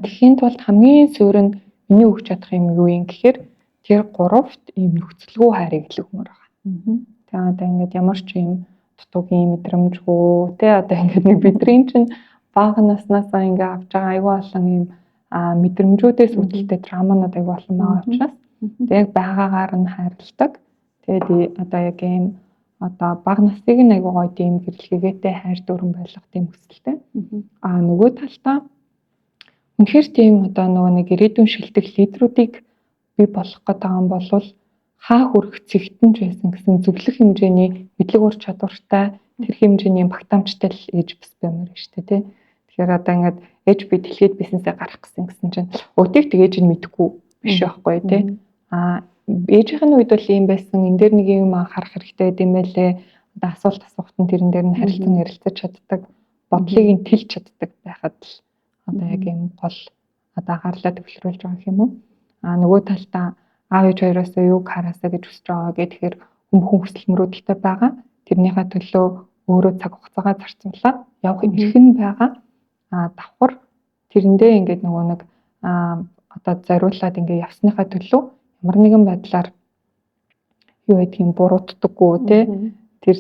Тэгэхийн тулд хамгийн сүүр нь миний өгч чадах юм юу юм гэхээр тэр 3-т ийм нөхцөлгүй хайрыг л өгмөр байгаа. Тэгээ одоо ингэж ямар ч юм дутуугийн мэдрэмжгүй те одоо ингэж нэг бидний чинь бага наснасаа ингэ авч байгаа айгүй олон юм мэдрэмжүүдээс үүдэлтэй драманууд айгүй олон байгаа учраас тэг байгаагаар нь хайрладаг. Тэгээд одоо яг ийм одоо бага насыг нь айгүй гоё тийм гэрлэгээтэй хайр дүрэн байлгах тийм хүсэлтэй. Нөгөө талдаа үнэхээр тийм одоо нөгөө нэг ирээдүйн шилдэг лидерүүдийг бий болгох гэдэг юм бол хаа хүрэх цэгтэн ч байсан гэсэн зөвлөх хэмжээний мэдлэг ур чадвартай тэр хэмжээний багтаамжтай л ээж бас баймаар шүү дээ тий. Тэгэхээр одоо ингээд ээж би дэлхийд бизнесээ гарах гэсэн чинь өдийг тэгээж нь мэдэхгүй биш байхгүй тий. Ээжийнх нь үед бол юм байсан энэ дээр нэг юм анхаарах хэрэгтэй гэдэм байлээ. Одоо асуулт асуухт нь тэрэн дээр нь харилцан ярилцаж чаддаг, бодлыг нь тэлж чаддаг байхад л одоо яг юм гол одоо анхаарлаа төвлөрүүлж байгаа юм уу? Нөгөө талдаа аав ээж хоёроосоо юуг хараасаа гэж хүсэж байгаа гэхээр хүмүүхэн хүсэл мөрөөдөлтэй байгаа. Тэрнийхээ төлөө өөрөө цаг хугацаагаа зарцуулаад явах эрх нь байгаа. Давхар тэрэндээ ингээд нөгөө нэг одоо зориулаад ингээд явсныхаа төлөө ямар нэгэн байдлаар юу гэдгийг буруутдаггүй тий. Тэр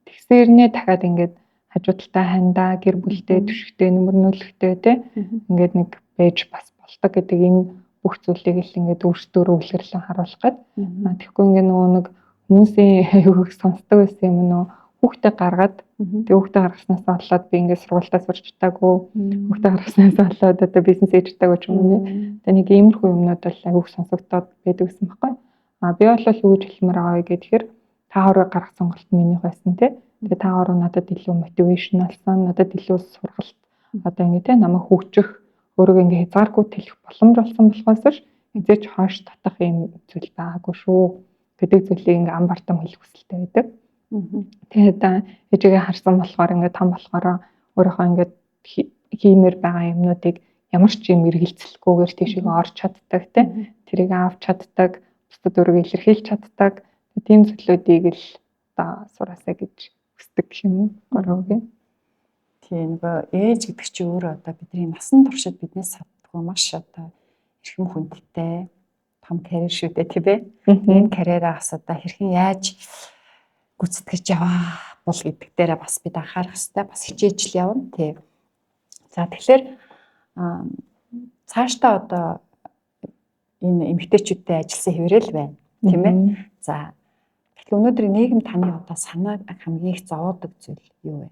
тэгсэрнээ дахиад ингээд хажуу талтай хандаа гэр бүлтэй төшгтэй нөмөрнүүлэхтэй тий. Ингээд нэг байж бас болдог гэдэг энэ бүх зүйлийг л ингээд өөртөө өвлөрлөн харуулах гээд. Тэгэхгүй ингээд нөгөө нэг хүмүүсийн юуг сонсдог байсан юм нөө хүүхдээ гаргаад тэг хүүхдээ гаргаснаас болоод би ингээд сургуультаа сурч чадаагүй хүүхдээ гаргаснаас болоод одоо бизнес хийж чадаагүй ч юм уу. Тэг нэг иймэрхүү юмнууд бол агиух сонсогдоод байдаг гэсэн баггүй. Би бол юу гэж хэлмээр байгаа вэ гэхээр та хоёрыг гаргах сонголт минийх байсан тий. Тэгээ та хоёр надад илүү мотивашн болсон, надад илүү сургалт одоо ингээд тий намайг хөгжих өөрийгөө ингээд хязгааргүй тэлэх боломж болсон болохоос хизээч хойш татах юм зүйл байгаагүй шүү гэдэг зүйлийг ингээд ам бартам хэлэх хүсэлтэй байдаг. Тэгээд ээжигээ харсан болохоор ингээд том болохоор өөрийнхөө ингээд хиймээр байгаа юмнуудыг ямар ч юм эргэлзэлгүйгээр тийшээ орж чаддаг тий. Тэрийг авч чаддаг, бусдад өөрийгөө илэрхийлж чаддаг. Тийм зүйлүүдийг л одоо сураасаа гэж хүсдэг юм уу? Гороогийн. Тийм нөгөө ээж гэдэг чинь өөрөө одоо бидний насан туршид биднээс саддаг маш одоо эрхэм хүндтэй том карьер шүү дээ тий бэ? Энэ карьераас одоо хэрхэн яаж гүйцэтгэж яваа бол гэдэг дээрээ бас бид анхаарах хэрэгтэй. Бас хичээж л явна тий. За тэгэхээр цаашдаа одоо энэ эмэгтэйчүүдтэй ажилласан хэврэл байна тийм ээ. За тэгэхээр өнөөдөр нийгэм таны одоо санааг хамгийн их зовоодог зүйл юу вэ?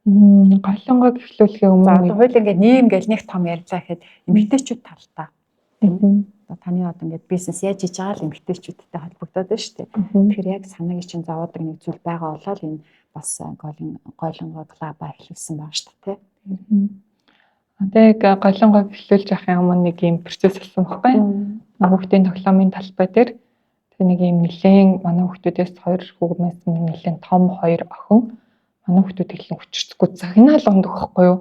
Голонгоо гэхлүүлэхээ өмнө одоо хоёул ингээд нийгэм гэл нэг том ярьлаа гэхэд эмэгтэйчүүд талдаа тийм одоо таны одоо ингээд бизнес яаж хийж байгаа л эмэгтэйчүүдтэй холбогдоод байна шүү дээ. Тэгэхээр яг санааг чинь зовоодог нэг зүйл байгаа болол энэ бас голонгоо клаба эхлүүлсэн байна шүү дээ тийм. Яг голонгоо гэхлүүлж явахын өмнө нэг юм процесс болсон байхгүй. Хүүхдийн тоглоомын талбай дээр тэг нэг юм нэлээд манай хүүхдүүдээс 2 хүүгнээс нэлээд том 2 охин манай хүүхдүүд хэлэн хүчрцгүй загнаал ундаг байхгүй юу.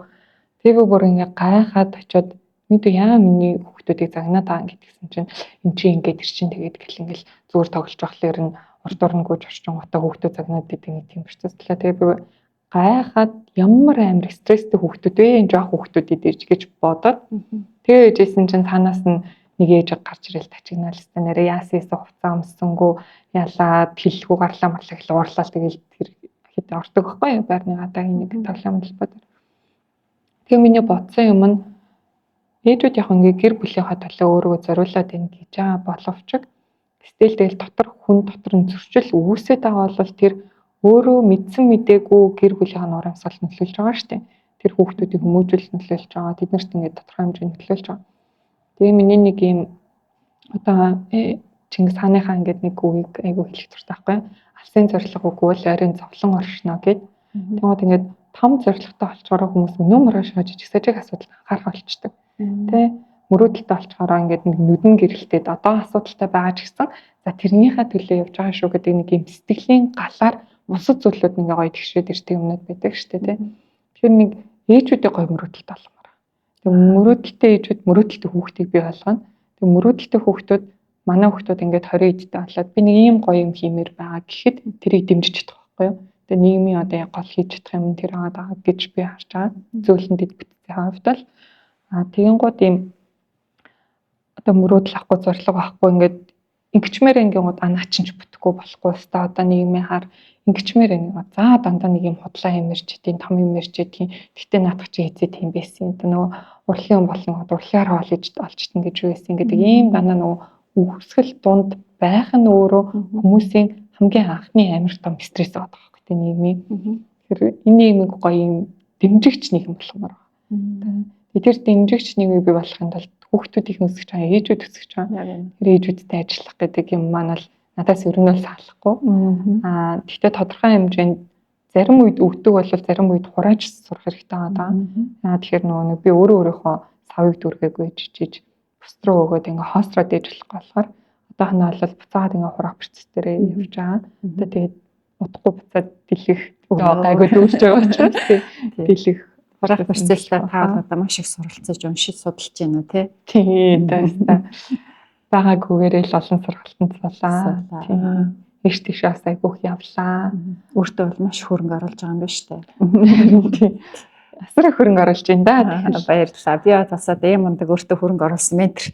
Тэгээ бүр ингээ гайхаад очиод мэдээ яа миний хүүхдүүдийг загнаад байгаа гэдгсэн чинь эн чинь ингээд ир чинь тэгээд гэл ингээл зүгээр тоглож байхлаар нь урд орнгүйж орчин готоо хүүхдүүд загнаад гэдэг нэг тийм процесс талаа. Тэгээ би гайхаад ямар амар стресстэй хүүхдүүд вэ энэ жоох хүүхдүүд идэж гэж бодоод тэгээ ээжсэн чинь танаас нь нэг ээж гарч ирэл тачигнаал хэвээр нэрээ яасээс хувцас өмссөнгөө ялаад хэлэхгүй гарлаа марлаа гэл уурлал тэгэл тэр хэд ордог байхгүй юу байрны гадаагийн нэг тоглоом талбай дээр. Тэгээ миний бодсон юм нь ээжүүд яг ингээ гэр бүлийнхаа төлөө өөрийгөө зориулаад байна гэж байгаа боловч гэтэл тэгэл дотор хүн дотор нь зөрчил үүсээд байгаа бол тэр өөрөө мэдсэн мэдээгүй гэр бүлийнхаа нурамсгал нөлөөлж байгаа шүү дээ. тэр хүүхдүүдийг хүмүүжүүлэлт нөлөөлж байгаа. Тэднэрт ингээд тодорхой хэмжээнд нөлөөлж байгаа. Тэгээ миний нэг юм одоо Чингис хааныхаа ингээд нэг үгийг айгүй хэлэх дуртай байхгүй. Алсын зорилго өгвөл ойрын зовлон оршно гэд. Тэгмээд ингээд том зорилготой олчгоор хүмүүс өнөө мөрөө шааж жигсажиг асуудал анхаарах болчдөг. Тэ мөрөөдөлтөй олчгоор ингээд нэг нүдэн гэрэлтээд одоо асуудалтай байгаа ч гэсэн за тэрнийхээ төлөө явж байгаа шүү гэдэг нэг юм сэтгэлийн галаар бусад зүйлүүд нэг гоё тэгшээд ирдэг юмнууд байдаг шүү дээ. Тэгэхээр нэг ээжүүдээ гоё мөрөөдөлтөй болгомоор. Тэг мөрөөдөлтөй ээжүүд мөрөөдөлтөй хүүхдийг бий болгоно. Тэг мөрөөдөлтөй хүүхдүүд манай хүүхдүүд ингээд 20 эдтэй болоод би нэг ийм гоё юм хиймээр байгаа гэхэд тэрийг дэмжиж чадах байхгүй юу? Тэгээ нийгмийн одоо яг гол хийж чадах юм тэр байгаа гэж би харж байгаа. Зөвлөнд бүтцийн хувьд л тэгэнгუთ ийм одоо мөрөөдөл авахгүй зорилго авахгүй ингээд ингэчмээр ингээд наа чинь ч бүтэхгүй болохгүй өстой одоо нийгмийн хар ингэчмээр нэг за дандаа нэг юм худлаа юмэрч тийм том юмэрч тийм гэтээ наадах чи хэзээ тийм байсан. Одоо нөгөө урлагийн болон урлагаар хоол иж олчтон гэж юу байсан гэдэг ийм дандаа нөгөө үсгэл дунд байх нь өөрөө хүмүүсийн хамгийн анхны амар том стресс байгаа байхгүй тийм нийгмийн. Тэгэхээр энэ нийгмийг гоё юм дэмжигч нийгэм болгомоор байна. Тэр дэмжигч нийгмийг бий болгохын тулд хүүхдүүдийн өсгөж байгаа, ээжүүд өсгөж байгаа. Тэр ээжүүдтэй ажиллах гэдэг юм маань л надаас өрнөл салахгүй. Гэхдээ тодорхой хэмжээнд зарим үед өгдөг бол зарим үед хурааж сурах хэрэгтэй байгаа. Тэгэхээр нөгөө би өөрийнхөө савыг дүргээгүй жижиж бус руу өгөөд ингээ хоосроо дээж болохгүй болохоор одоохоно бол буцаад ингээ хурах процесс дээр явж байгаа. Одоо тэгээд удахгүй буцаад дэлгэх гайгүй дүүрч байгаа учраас дэлгэх хурах процесстэй та одоо маш их суралцаж уншиж судалж байна уу те? Тийм таастаа байгаагүйгээрээ л олон сургалтанд суулаа. Тийм. Иш тийшээс айгүйх явлаа. Өөртөө бол маш хөрөнгө оруулж байгаа юм байна шүү дээ. Асар их хөрөнгө оруулж байна да. Баярлалаа. Би тасаад ийм ундаг өөртөө хөрөнгө оруулсан ментор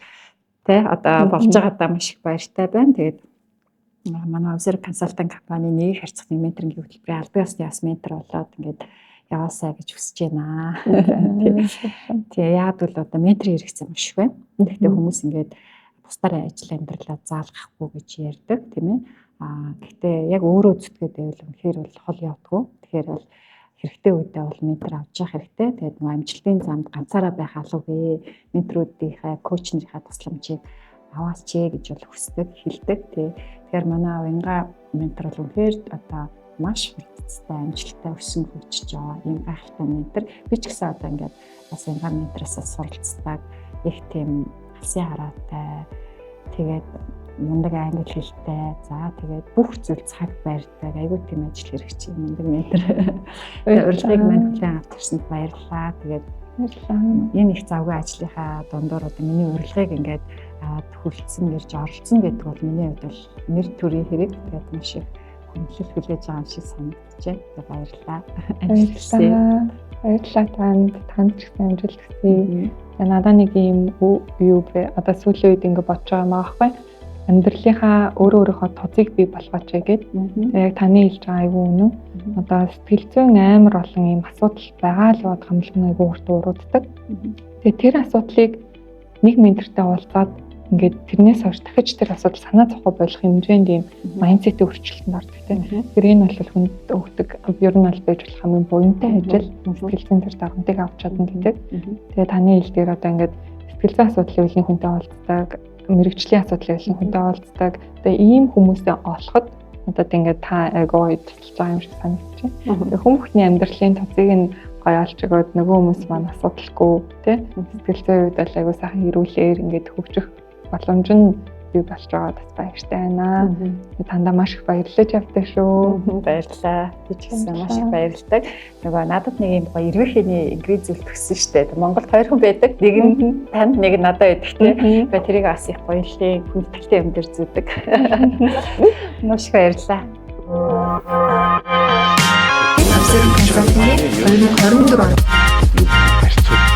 те одоо болж байгаадаа маш их баяртай байна. Тэгээд манай Observe консалтинг компани нэг харьцагчны менторингийн хөтөлбөрийн албан ёсны яс ментор болоод ингээд яваасаа гэж хүсэж байна. Тэгээ яад бол одоо менторын хэрэгцээ маш их байна. Гэхдээ хүмүүс ингээд бусдаар ажил амьдралаа заалгахгүй гэж ярьдаг тийм ээ. Гэхдээ яг өөрөө зүтгээд байвал үнэхээр бол хол явдггүй. Тэгэхээр бол хэрэгтэй үедээ бол ментор авч явах хэрэгтэй. Тэгээд нөгөө амжилтын замд ганцаараа байх алуугүй. Менторуудынхаа, коучнэрийнхаа тусламжийг аваач гэж бол хүсдэг, хэлдэг. Тэгэхээр манай Авинга ментор бол үнэхээр одоо маш мэдцтэй амжилттай өсөн хөгжиж байгаа юм гайхалтай ментор. Би ч гэсэн одоо ингээд бас Авинга ментороосоо суралцдаг. Их тийм алсын хараатай. Тэгээд мундаг англи хэлтэй. За тэгээд бүх зүйл цаг барьдаг. Айгүй тийм ажил хэрэгч юм мундаг ментор. Урилгыг менторын авчирсанд баярлалаа. Тэгээд энэ их завгүй ажлынхаа дундуур одоо миний урилгыг ингээд хөлдсөн ирж оролцсон гэдэг бол миний хувьд бол нэр төрийн хэрэг. Тэгээд маш их хүндлэл хүлээж байгаа юм шиг санагдаж байна. Тэгээд баярлалаа. Баярлалаа танд ч гэсэн амжилт хүсье. Надад нэг юм юу бэ? Одоо сүүлийн үед ингэ бодож байгаа юм аахгүй. Амьдралынхаа өөрийнхөө тузыг бий болгооч гэдэг. Яг таны хэлж байгаа айгүй үнэн. Одоо сэтгэл зүйн амар олон юм асуудал байгаа л бод хамлан айгүй урт урууддаг. Тэгээ тэр асуудлыг нэг ментортой уулзаад ингээд тэрнээс хойш дахиж тэр асуудал санаа зовхой болох хэмжээнд ийм майндсетийн өөрчлөлтөнд ордог тийм. Тэр энэ бол хүнд өгдөг ер нь бол байж болох хамгийн буянтай ажил. Сэтгэл зүйн тэр дарамтыг авч чадна гэдэг. Тэгээ таны хэл дээр одоо ингээд сэтгэл зүйн асуудлын үеийн хүнтэй уулздаг, мэрэгжлийн асуудлын үеийн хүнтэй уулздаг. Тэгээ ийм хүмүүсээ олоход одоо ингээд та айгүй тусалж байгаа юм шиг санагдаж байна. Хүн бүхний амьдралын тузыг нь гоё олж өгөөд нөгөө хүмүүс маань асуудалгүй тийм. Сэтгэл зүйн үед бол айгүй сайхан ирүүлээр ингээд хөгжих боломж нь бий болж байгаа бас баяртай байна. Тандаа маш их баярлаж явдаг шүү. Баярлалаа. Би ч гэсэн маш их баярлалаа. Нөгөө надад нэг юм гоё эрвэхний ингрид зүйл төгссөн шүү дээ. Монголд 2 хүн байдаг. Нэг нь танд, нэг нь надад байдаг тийм. Тэгээ тэрийг бас их гоёлын хүндэтгэлтэй юм дээр зүүдэг. Маш их баярлалаа. Observe консалтингийн 2024 он